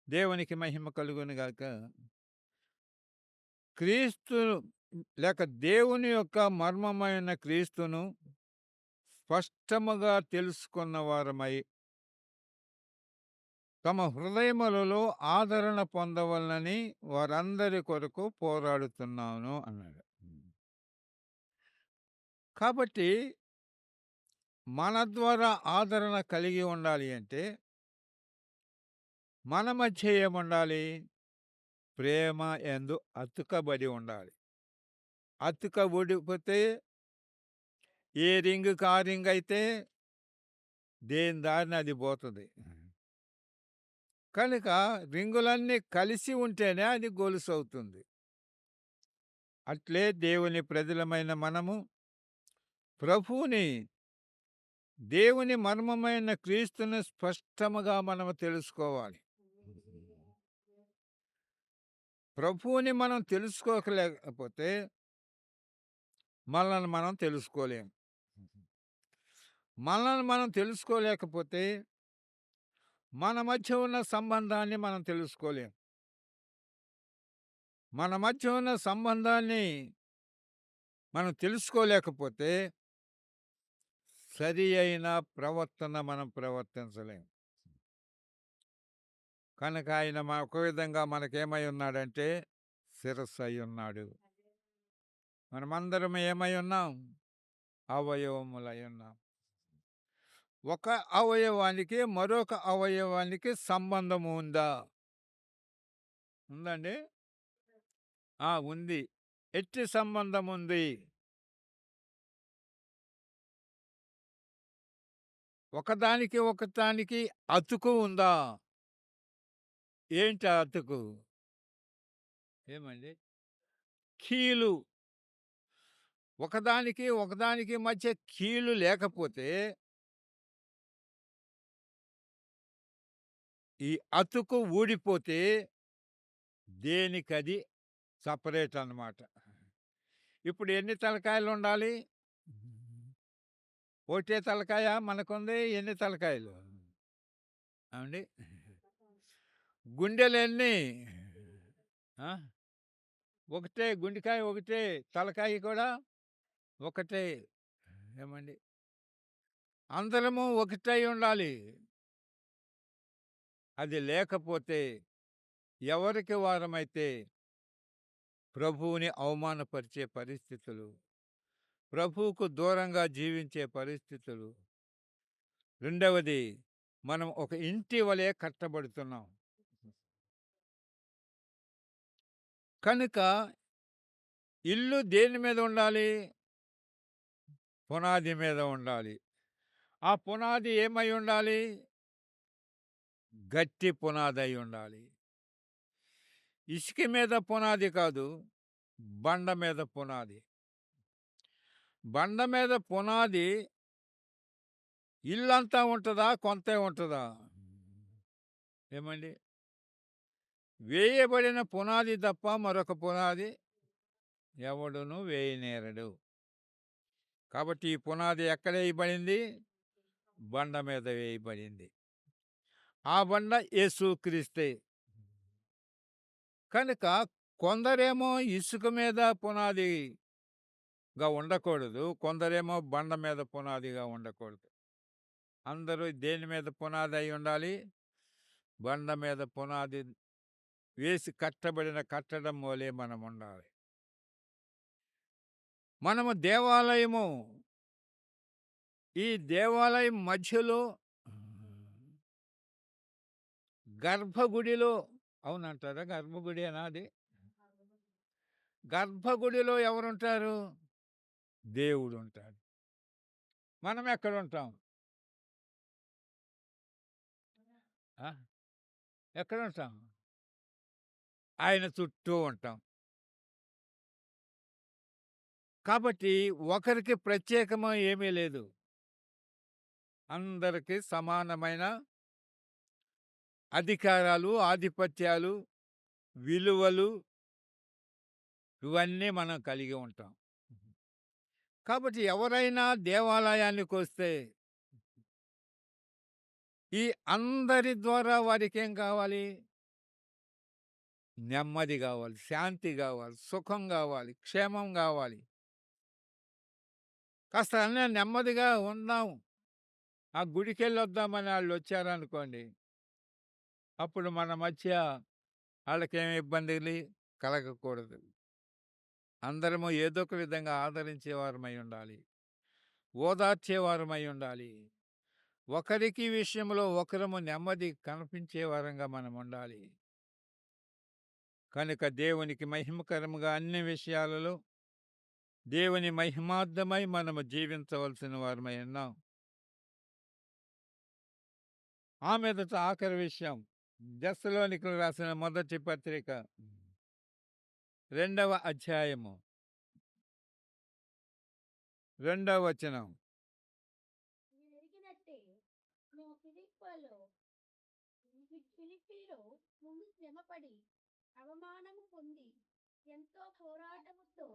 దేవునికి మహిమ కలుగునుగాక, క్రీస్తు లేక దేవుని యొక్క మర్మమైన క్రీస్తును స్పష్టముగా తెలుసుకున్న వారమై తమ హృదయములలో ఆదరణ పొందవలనని వారందరి కొరకు పోరాడుతున్నాను అన్నాడు. కాబట్టి మన ద్వారా ఆదరణ కలిగి ఉండాలి అంటే మన మధ్య ఏముండాలి? ప్రేమ యందు అతుకబడి ఉండాలి. అతుకబడిపోతే ఏ రింగుకి ఆ రింగ్ అయితే దేని దారిన అది పోతుంది. కనుక రింగులన్నీ కలిసి ఉంటేనే అది గొలుసు అవుతుంది. అట్లే దేవుని ప్రజలమైన మనము ప్రభువుని, దేవుని మర్మమైన క్రీస్తుని స్పష్టముగా మనము తెలుసుకోవాలి. ప్రభువుని మనం తెలుసుకోలేకపోతే మనల్ని మనం తెలుసుకోలేం. మనల్ని మనం తెలుసుకోలేకపోతే మన మధ్య ఉన్న సంబంధాన్ని మనం తెలుసుకోలేం. మన మధ్య ఉన్న సంబంధాన్ని మనం తెలుసుకోలేకపోతే సరి అయిన ప్రవర్తన మనం ప్రవర్తించలేం. కనుక ఆయన ఒక విధంగా మనకేమై ఉన్నాడంటే శిరస్సు అయి ఉన్నాడు. మనమందరం ఏమై ఉన్నాం? అవయవములై ఉన్నాం. ఒక అవయవానికి మరొక అవయవానికి సంబంధం ఉందా? ఉందండి? ఉంది. ఎట్టి సంబంధం ఉంది? ఒకదానికి ఒకదానికి అతుకు ఉందా? ఏంటి ఆ అతుకు? ఏమండి? కీలు. ఒకదానికి ఒకదానికి మధ్య కీలు లేకపోతే ఈ అతుకు ఊడిపోతే దేనికది సపరేట్ అన్నమాట. ఇప్పుడు ఎన్ని తలకాయలు ఉండాలి? ఒకటే తలకాయ మనకుంది. ఎన్ని తలకాయలు? ఏమండి? గుండెలు ఎన్ని? ఆ? ఒకటే గుండెకాయ, ఒకటే తలకాయ కూడా ఒకటే. ఏమండి? అందరము ఒకటై ఉండాలి. అది లేకపోతే ఎవరికి వారమైతే ప్రభువుని అవమానపరిచే పరిస్థితులు, ప్రభువుకు దూరంగా జీవించే పరిస్థితులు. రెండవది, మనం ఒక ఇంటి వలె కట్టబడుతున్నాం. కనుక ఇల్లు దేని మీద ఉండాలి? పునాది మీద ఉండాలి. ఆ పునాది ఏమై ఉండాలి? గట్టి పునాది అయి ఉండాలి. ఇసుక మీద పునాది కాదు, బండ మీద పునాది. బండ మీద పునాది ఇల్లంతా ఉంటుందా? కొంతే ఉంటుందా? ఏమండి? వేయబడిన పునాది తప్ప మరొక పునాది ఎవడును వేయనేరడు. కాబట్టి ఈ పునాది ఎక్కడ వేయబడింది? బండ మీద వేయబడింది. ఆ బండ యేసుక్రీస్తే. కనుక కొందరేమో ఇసుక మీద పునాదిగా ఉండకూడదు, కొందరేమో బండ మీద పునాదిగా ఉండకూడదు. అందరూ దేని మీద పునాది అయి ఉండాలి? బండ మీద పునాది వేసి కట్టబడిన కట్టడం వలె మనం ఉండాలి. మనము దేవాలయము. ఈ దేవాలయం మధ్యలో గర్భగుడిలో, అవునంటారా? గర్భగుడి అనాది. గర్భగుడిలో ఎవరుంటారు? దేవుడు ఉంటాడు. మనం ఎక్కడ ఉంటాం? ఎక్కడ ఉంటాం? ఆయన చుట్టూ ఉంటాం. కాబట్టి ఒకరికి ప్రత్యేకమో ఏమీ లేదు. అందరికీ సమానమైన అధికారాలు, ఆధిపత్యాలు, విలువలు ఇవన్నీ మనం కలిగి ఉంటాం. కాబట్టి ఎవరైనా దేవాలయానికి వస్తే ఈ అందరి ద్వారా వారికి ఏం కావాలి? నెమ్మది కావాలి, శాంతి కావాలి, సుఖం కావాలి, క్షేమం కావాలి. కాస్త అన్న నెమ్మదిగా ఉందాం, ఆ గుడికి వెళ్ళొద్దామని వాళ్ళు వచ్చారనుకోండి, అప్పుడు మన మధ్య వాళ్ళకేమి ఇబ్బందులు కలగకూడదు. అందరము ఏదో ఒక విధంగా ఆదరించేవారమై ఉండాలి, ఓదార్చేవారమై ఉండాలి. ఒకరికి విషయంలో ఒకరము నెమ్మది కనిపించేవారంగా మనం ఉండాలి. కనుక దేవునికి మహిమకరముగా అన్ని విషయాలలో దేవుని మహిమార్థమై మనము జీవించవలసిన వారమై ఉన్నాం. ఆ మీదట ఆఖరి విషయం, దెస్సలోనికీయులకు రాసిన మొదటి పత్రిక 2వ అధ్యాయము 2వ వచనం.
మీరెరిగినట్టే మేము ఫిలిప్పీలో ముందు శ్రమపడి అవమానము పొంది ఎంతో పోరాటముతో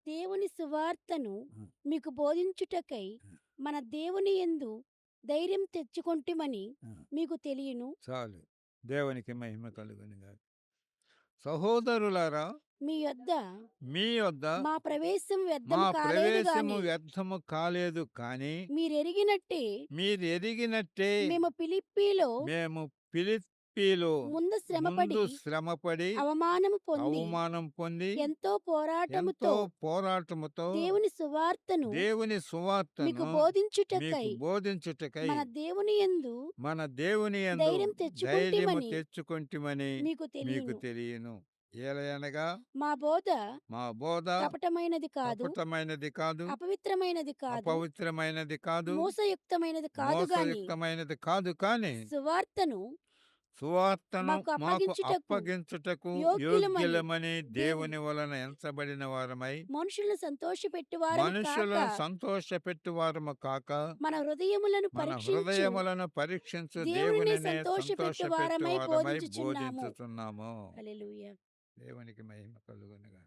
దేవుని సువార్తను మీకు బోధించుటకై మన దేవుని యందు ధైర్యం తెచ్చుకొంటిమని మీకు తెలియను.
చాలు. దేవునికి మహిమ కలుగునుగాక. సహోదరులారా,
మీ
యొద్ద
మా ప్రవేశం
మా
వ్యర్థము కాలేదు
ప్రవేశము
గాని
వ్యర్థము కాలేదు, కానీ
మీరెరిగినట్టే
మీరెరిగినట్టే
మేము ఫిలిప్పీలో
మేము పాపీలు
ముందు శ్రమపడి
ముందు శ్రమపడి
అవమానము పొంది
అవమానం పొంది
ఎంతో పోరాటముతో
ఎంతో పోరాటముతో
దేవుని సువార్తను
దేవుని
మీకు
సువార్తను
బోధించుటకై
మీకు బోధించుటకై
మన దేవుని యందు
మన దేవుని యందు
ధైర్యం
ధైర్యము
తెచ్చుకుంటిమని
తెచ్చుకొంటిమని
మీకు
మీకు
తెలియను.
తెలియను. ఏలయనగా
మా బోధ
మా బోధ
కపటమైనది కాదు,
కపటమైనది కాదు,
అపవిత్రమైనది కాదు,
అపవిత్రమైనది కాదు,
మోసయుక్తమైనది కాదు గాని
మోసయుక్తమైనది కాదు, కానీ
సువార్తను
సువార్తను
మాకు
మాకు
అప్పగించుటకు
అప్పగించుటకు
యోగ్యులమని
యోగ్యులమని దేవుని వలన ఎంచబడిన వారమై
మనుషులను సంతోషపెట్టువారము
మనుషులను
కాక
సంతోషపెట్టువారము కాక
మన హృదయములను
మన
పరీక్షించు
హృదయములను పరీక్షించు
దేవునినే
దేవునినే
సంతోషపెట్టువారమై బోధించుచున్నాము.
బోధించుతున్నాము.
హల్లెలూయా.
దేవునికి మహిమ కలుగునుగా.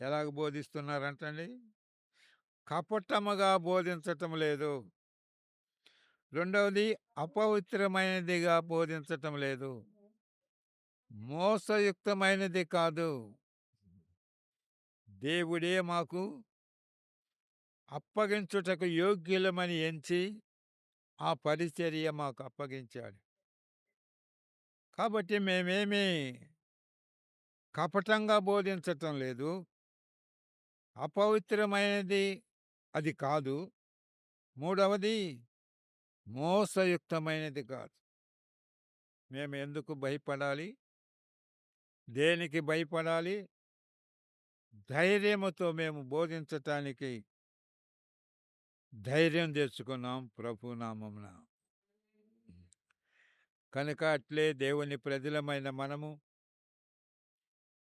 ఎలాగ బోధిస్తున్నారంటండి? కపటముగా బోధించటం లేదు. రెండవది అపవిత్రమైనదిగా బోధించటం లేదు. మోసయుక్తమైనది కాదు. దేవుడే మాకు అప్పగించుటకు యోగ్యులమని ఎంచి ఆ పరిచర్య మాకు అప్పగించాడు. కాబట్టి మేమేమి కపటంగా బోధించటం లేదు. అపవిత్రమైనది అది కాదు. మూడవది మోసయుక్తమైనది కాదు. మేము ఎందుకు భయపడాలి? దేనికి భయపడాలి? ధైర్యముతో మేము బోధించటానికి ధైర్యం తెచ్చుకున్నాం ప్రభు నామమున. కనుక అట్లే దేవుని ప్రజలమైన మనము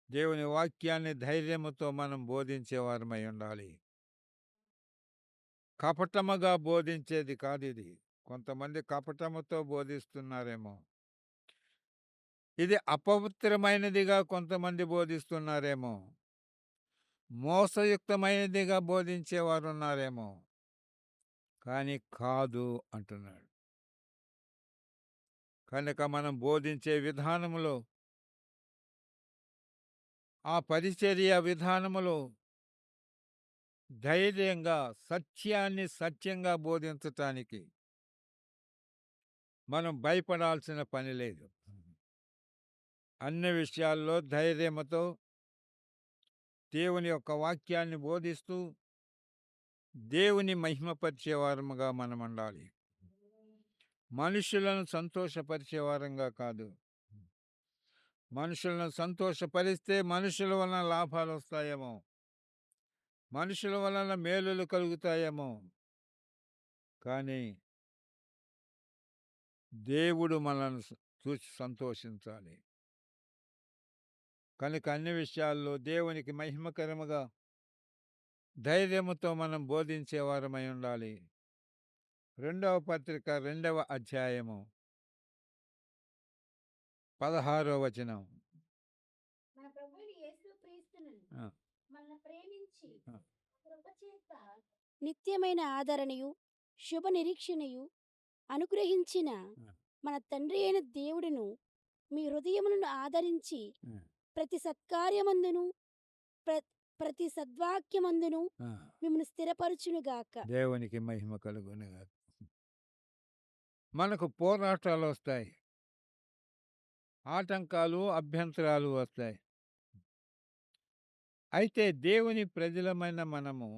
దేవుని వాక్యాన్ని ధైర్యముతో మనం బోధించేవారమై ఉండాలి. కపటముగా బోధించేది కాదు ఇది. కొంతమంది కపటముతో బోధిస్తున్నారేమో. ఇది అపవిత్రమైనదిగా కొంతమంది బోధిస్తున్నారేమో. మోసయుక్తమైనదిగా బోధించేవారు ఉన్నారేమో. కానీ కాదు అంటున్నాడు. కనుక మనం బోధించే విధానములో, ఆ పరిచర్య విధానములో ధైర్యంగా సత్యాన్ని సత్యంగా బోధించటానికి మనం భయపడాల్సిన పని లేదు. అన్ని విషయాల్లో ధైర్యముతో దేవుని యొక్క వాక్యాన్ని బోధిస్తూ దేవుని మహిమపరిచేవారముగా మనం ఉండాలి. మనుషులను సంతోషపరిచేవారంగా కాదు. మనుషులను సంతోషపరిస్తే మనుషుల వలన లాభాలు వస్తాయేమో, మనుషుల వలన మేలులు కలుగుతాయేమో, కానీ దేవుడు మనల్ని చూసి సంతోషించాలి. కనుక అన్ని విషయాల్లో దేవునికి మహిమకరముగా ధైర్యముతో మనం బోధించేవారమై ఉండాలి. 2వ పత్రిక 2వ అధ్యాయము 16వ వచనం.
మన ప్రభువైన యేసుక్రీస్తును
ఆ,
మనల్ని ప్రేమించి
ఆ.
కృపచేత నిత్యమైన ఆదరణయు శుభ నిరీక్షణయు అనుగ్రహించిన మన తండ్రి అయిన దేవుడును మీ హృదయములను ఆదరించి
ఆ,
ప్రతి సత్కార్యమందును ప్రతి సద్వాక్యమందును
ఆ.
మిమ్మల్ని స్థిరపరచునుగాక.
దేవునికి మహిమ కలుగునుగాక. మనకు పోరాటాలు వస్తాయి, ఆటంకాలు అభ్యంతరాలు వస్తాయి. అయితే దేవుని ప్రజలమైన మనము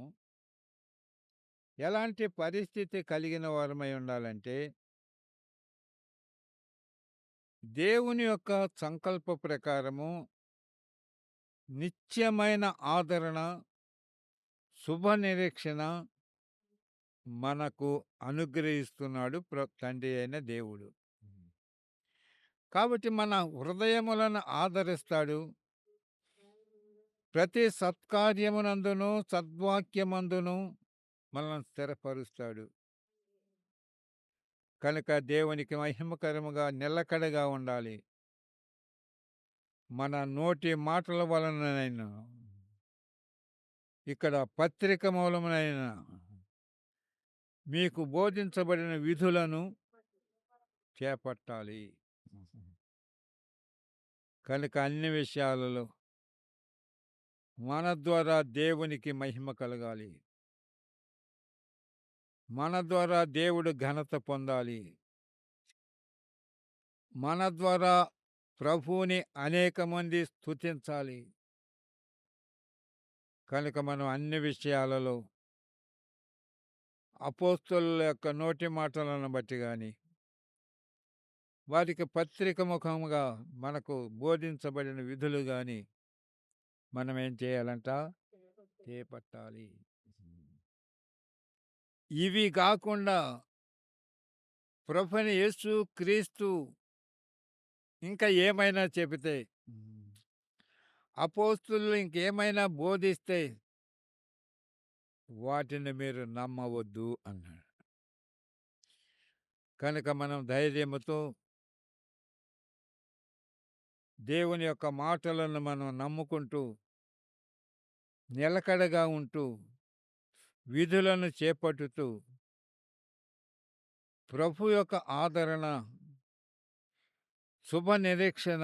ఎలాంటి పరిస్థితి కలిగిన వారమై ఉండాలంటే, దేవుని యొక్క సంకల్ప ప్రకారము నిత్యమైన ఆదరణ, శుభ నిరీక్షణ మనకు అనుగ్రహిస్తున్నాడు తండ్రి అయిన దేవుడు. కాబట్టి మన హృదయములను ఆదరిస్తాడు. ప్రతి సత్కార్యమునందును సద్వాక్యమందును మనల్ని స్థిరపరుస్తాడు. కనుక దేవునికి మహిమకరముగా నిలకడగా ఉండాలి. మన నోటి మాటల వలననైనా, ఇక్కడ పత్రిక మూలమునైనా మీకు బోధించబడిన విధులను చేపట్టాలి. కనుక అన్ని విషయాలలో మన ద్వారా దేవునికి మహిమ కలగాలి. మన ద్వారా దేవుడు ఘనత పొందాలి. మన ద్వారా ప్రభువుని అనేక మంది స్తుతించాలి. కనుక మనం అన్ని విషయాలలో అపోస్తలుల యొక్క నోటి మాటలను బట్టి గాని, వారికి పత్రిక ముఖముగా మనకు బోధించబడిన విధులు గాని మనం ఏం చేయాలంట? చేపట్టాలి. ఇవి కాకుండా ప్రభువైన యేసు క్రీస్తు ఇంకా ఏమైనా చెబితే, అపోస్తలులు ఇంకేమైనా బోధిస్తే వాటిని మీరు నమ్మవద్దు అన్నాడు. కనుక మనం ధైర్యముతో దేవుని యొక్క మాటలను మనం నమ్ముకుంటూ, నిలకడగా ఉంటూ, విధులను చేపట్టుతూ, ప్రభు యొక్క ఆదరణ, శుభ నిరీక్షణ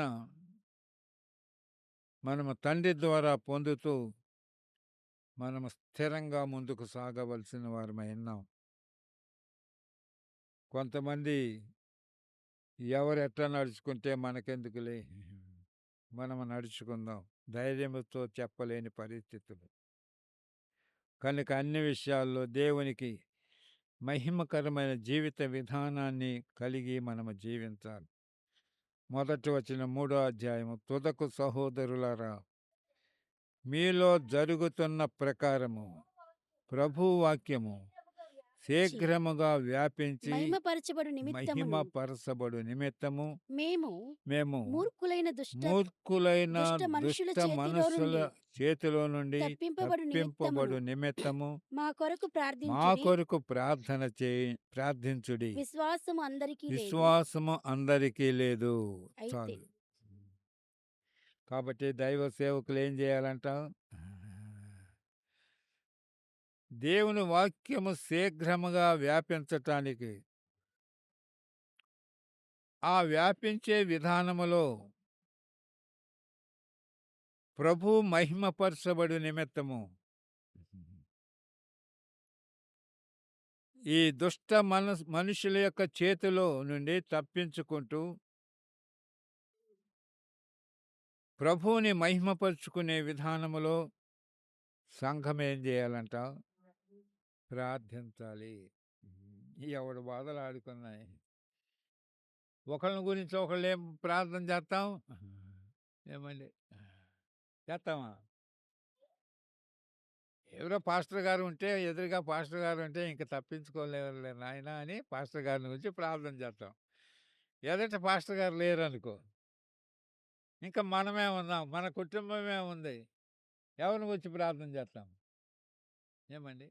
మనము తండ్రి ద్వారా పొందుతూ మనము స్థిరంగా ముందుకు సాగవలసిన వారమై ఉన్నాం. కొంతమంది ఎవరు ఎట్లా నడుచుకుంటే మనకెందుకులే, మనము నడుచుకుందాం, ధైర్యముతో చెప్పలేని పరిస్థితులు. కనుక అన్ని విషయాల్లో దేవునికి మహిమకరమైన జీవిత విధానాన్ని కలిగి మనము జీవించాలి. మొదటి వచనం 3వ అధ్యాయము, తుదకు సహోదరులారా, మీలో జరుగుతున్న ప్రకారము ప్రభు వాక్యము శీఘ్రముగా వ్యాపించి
మహిమపరచబడు నిమిత్తమును
మహిమపరచబడు నిమిత్తము
మేము
మేము
మూర్ఖులైన
మూర్ఖులైన
దుష్ట మనుషుల
దుష్ట మనుషుల చేతిలో నుండి
తప్పింపబడు
తప్పింపబడు నిమిత్తము
మా కొరకు
మా
ప్రార్థించుడి.
కొరకు ప్రార్థించుడి.
విశ్వాసము అందరికీ లేదు.
విశ్వాసము అందరికీ లేదు.
అయితే
చాలు. కాబట్టి దైవ సేవకులు ఏం చేయాలంట? దేవుని వాక్యము శీఘ్రముగా వ్యాపించటానికి, ఆ వ్యాపించే విధానములో ప్రభు మహిమపరచబడు నిమిత్తము ఈ దుష్ట మనుషుల యొక్క చేతిలో నుండి తప్పించుకుంటూ ప్రభువుని మహిమపరుచుకునే విధానములో సంఘం ఏం చేయాలంట? ప్రార్థించాలి. ఎవడు బాధలు ఆడుకున్నాయి. ఒకళ్ళని గురించి ఒకళ్ళు ఏం ప్రార్థన చేస్తాం? ఏమండి చేస్తామా? ఎవరో పాస్టర్ గారు ఉంటే, ఎదురుగా పాస్టర్ గారు ఉంటే ఇంక తప్పించుకోలేరులే నాయన అని పాస్టర్ గారిని గురించి ప్రార్థన చేస్తాం. ఎదుట పాస్టర్ గారు లేరు అనుకో, ఇంకా మనమే ఉన్నాం, మన కుటుంబమే ఉంది, ఎవరిని గురించి ప్రార్థన చేస్తాం? ఏమండి?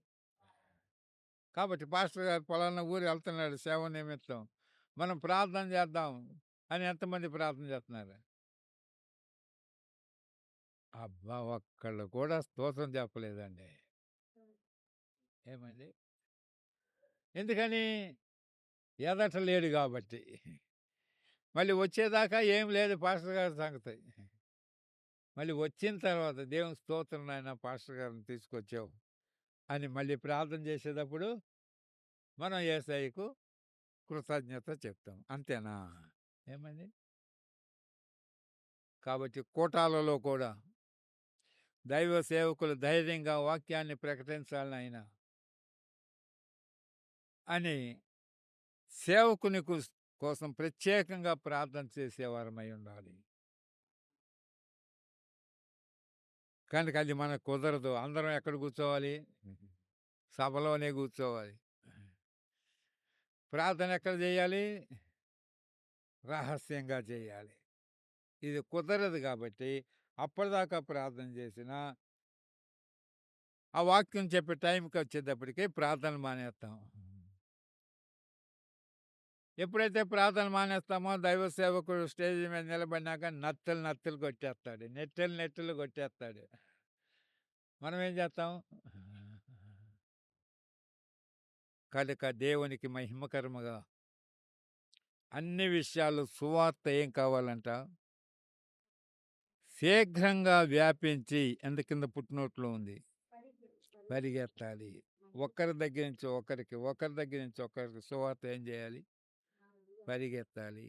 కాబట్టి పాస్టర్ గారు పలానా ఊరు వెళ్తున్నాడు సేవ నిమిత్తం, మనం ప్రార్థన చేద్దాం అని ఎంతమంది ప్రార్థన చేస్తున్నారు? అబ్బా, ఒక్కళ్ళు కూడా స్తోత్రం చెప్పలేదండి. ఏమండి? ఎందుకని? ఎదట లేడు కాబట్టి. మళ్ళీ వచ్చేదాకా ఏం లేదు పాస్టర్ గారి సంగతి. మళ్ళీ వచ్చిన తర్వాత దేవుని స్తోత్రం నాయన, పాస్టర్ గారిని తీసుకొచ్చావు అని మళ్ళీ ప్రార్థన చేసేటప్పుడు మనం యేసయ్యకు కృతజ్ఞత చెప్తాం. అంతేనా? ఏమండి? కాబట్టి కూటాలలో కూడా దైవ సేవకులు ధైర్యంగా వాక్యాన్ని ప్రకటించాలని ఆయన అని సేవకుని కోసం ప్రత్యేకంగా ప్రార్థన చేసేవారమై ఉండాలి. కనుక అది మనకు కుదరదు. అందరం ఎక్కడ కూర్చోవాలి? సభలోనే కూర్చోవాలి. ప్రార్థన ఎక్కడ చేయాలి? రహస్యంగా చేయాలి. ఇది కుదరదు కాబట్టి అప్పటిదాకా ప్రార్థన చేసినా ఆ వాక్యం చెప్పే టైంకి వచ్చేటప్పటికి ప్రార్థన మానేస్తాం. ఎప్పుడైతే ప్రార్థన మానేస్తామో దైవ సేవకుడు స్టేజ్ మీద నిలబడినాక నత్తలు కొట్టేస్తాడు, నెట్టెలు కొట్టేస్తాడు. మనం ఏం చేస్తాం? కనుక దేవునికి మహిమకరముగా అన్ని విషయాలు సువార్త ఏం కావాలంట? శీఘ్రంగా వ్యాపించి, ఎంత కింద పుట్టినోట్లో ఉంది, పరిగెత్తాలి. ఒకరి దగ్గర నుంచి ఒకరికి, ఒకరి దగ్గర నుంచి ఒకరికి సువార్త ఏం చేయాలి? పరిగెత్తాలి.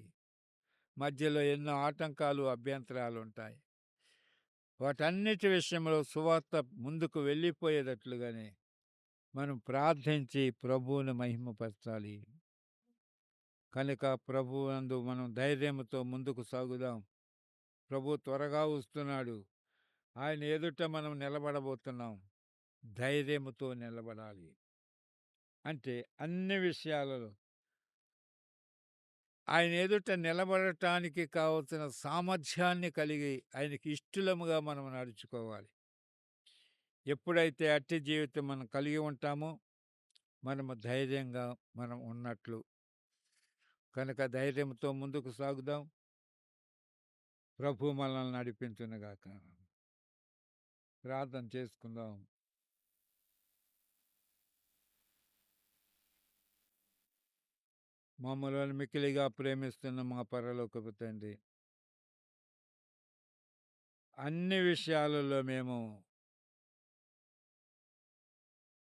మధ్యలో ఎన్నో ఆటంకాలు, అభ్యంతరాలుంటాయి. వాటన్నిటి విషయంలో సువార్త ముందుకు వెళ్ళిపోయేటట్లుగానే మనం ప్రార్థించి ప్రభువుని మహిమపరచాలి. కనుక ప్రభువందు మనం ధైర్యంతో ముందుకు సాగుదాం. ప్రభు త్వరగా వస్తున్నాడు. ఆయన ఎదుట మనం నిలబడబోతున్నాం. ధైర్యముతో నిలబడాలి. అంటే అన్ని విషయాలలో ఆయన ఎదుట నిలబడటానికి కావలసిన సామర్థ్యాన్ని కలిగి ఆయనకి ఇష్టలముగా మనం నడుచుకోవాలి. ఎప్పుడైతే అట్టి జీవితం మనం కలిగి ఉంటామో మనము ధైర్యంగా మనం ఉన్నట్లు. కనుక ధైర్యంతో ముందుకు సాగుదాం. ప్రభు మనల్ని నడిపించునుగాక. ప్రార్థన చేసుకుందాం. మమ్మల్ని మిక్కిలిగా ప్రేమిస్తున్న మా పరలోకపు తండ్రి, అన్ని విషయాలలో మేము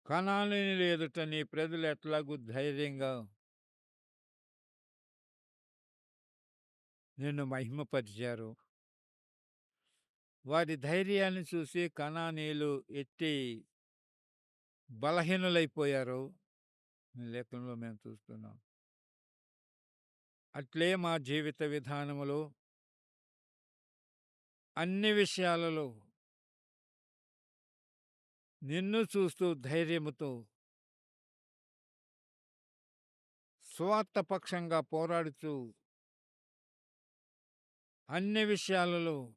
కణాలని ఎదుట నీ ప్రజలు ఎట్లాగూ ధైర్యంగా నిన్ను మహిమపరిచారు. వారి ధైర్యాన్ని చూసి కణానీయులు ఎట్టి బలహీనులైపోయారు. ఈ లేఖనంలో మేము చూస్తున్నాం. అట్లే మా జీవిత విధానములో అన్ని విషయాలలో నిన్ను చూస్తూ ధైర్యముతో స్వార్థపక్షంగా పోరాడుతూ అన్ని విషయాలలో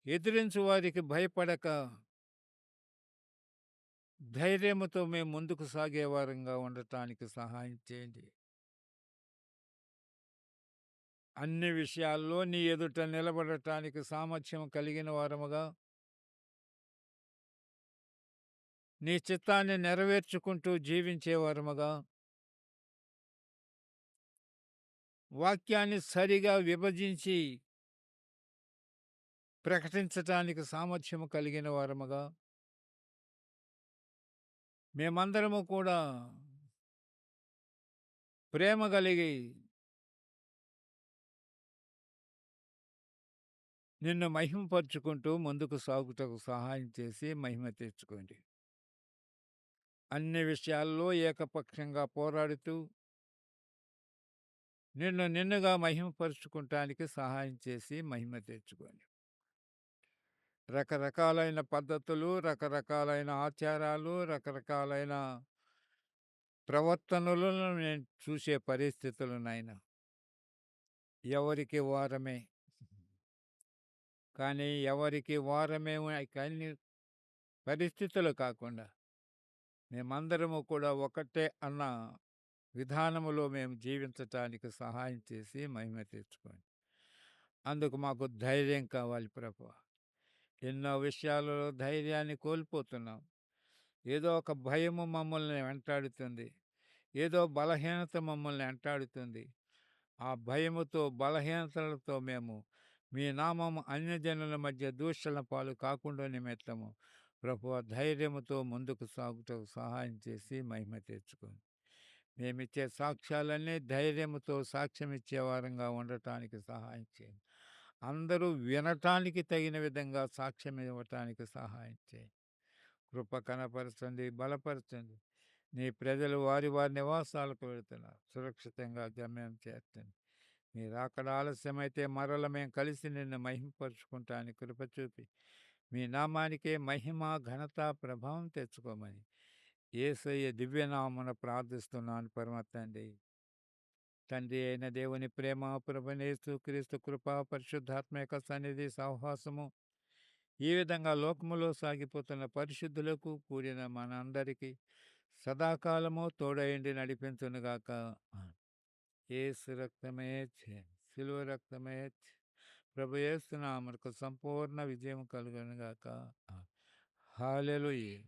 ఎదిరించు వారికి భయపడక ధైర్యముతో మేము ముందుకు సాగేవారంగా ఉండటానికి సహాయం చేయండి. అన్ని విషయాల్లో నీ ఎదుట నిలబడటానికి సామర్థ్యం కలిగిన వారముగా నీ చిత్తాన్ని నెరవేర్చుకుంటూ జీవించేవారముగా వాక్యాన్ని సరిగా విభజించి ప్రకటించటానికి సామర్థ్యము కలిగిన వారముగా మేమందరము కూడా ప్రేమ కలిగి నిన్ను మహిమపరుచుకుంటూ ముందుకు సాగుటకు సహాయం చేసి మహిమ తెచ్చుకోండి. అన్ని విషయాల్లో ఏకపక్షంగా పోరాడుతూ నిన్నుగా మహిమపరుచుకుంటానికి సహాయం చేసి మహిమ తెచ్చుకోండి. రకరకాలైన పద్ధతులు, రకరకాలైన ఆచారాలు, రకరకాలైన ప్రవర్తనలను నేను చూసే పరిస్థితులు నాయన. ఎవరికి వారమే. కానీ ఎవరికి వారమే కానీ పరిస్థితులు కాకుండా మేమందరము కూడా ఒకటే అన్న విధానములో మేము జీవించటానికి సహాయం చేసి మహిమ తెచ్చుకోండి. అందుకు మాకు ధైర్యం కావాలి ప్రభువా. ఎన్నో విషయాలలో ధైర్యాన్ని కోల్పోతున్నాం. ఏదో ఒక భయము మమ్మల్ని వెంటాడుతుంది. ఏదో బలహీనత మమ్మల్ని వెంటాడుతుంది. ఆ భయముతో బలహీనతలతో మేము మీ నామము అన్యజనుల మధ్య దూషణ పాలు కాకుండా నిమిత్తము ప్రభువా ధైర్యముతో ముందుకు సాగుటకు సహాయం చేసి మహిమ తెచ్చుకోండి. మేమిచ్చే సాక్ష్యాలన్నీ ధైర్యముతో సాక్ష్యం ఇచ్చే వారంగా ఉండటానికి సహాయం చేయండి. అందరూ వినటానికి తగిన విధంగా సాక్ష్యం ఇవ్వటానికి సహాయం చేయండి. కృప కనపరచండి, బలపరచండి. నీ ప్రజలు వారి నివాసాలకు వెళుతున్నారు. సురక్షితంగా గమ్యం చేర్చండి. మీరు అక్కడ ఆలస్యమైతే మరల మేము కలిసి నిన్ను మహిమపరుచుకుంటానికి కృప చూపి మీ నామానికే మహిమ, ఘనత, ప్రభావం తెచ్చుకోమని యేసయ్య దివ్యనామమున ప్రార్థిస్తున్నాను పరమ తండ్రి. తండ్రి అయిన దేవుని ప్రేమ, ప్రభువైన యేసుక్రీస్తు కృప, పరిశుద్ధాత్మ యొక్క సన్నిధి సహవాసము ఈ విధంగా లోకములో సాగిపోతున్న పరిశుద్ధులకు కూడిన మనందరికీ సదాకాలము తోడయండి నడిపించునుగాక. యేసు రక్తమే సిలువ రక్తమే ప్రభు యేసు నామమునకు సంపూర్ణ విజయం కలుగునుగాక. హల్లెలూయా.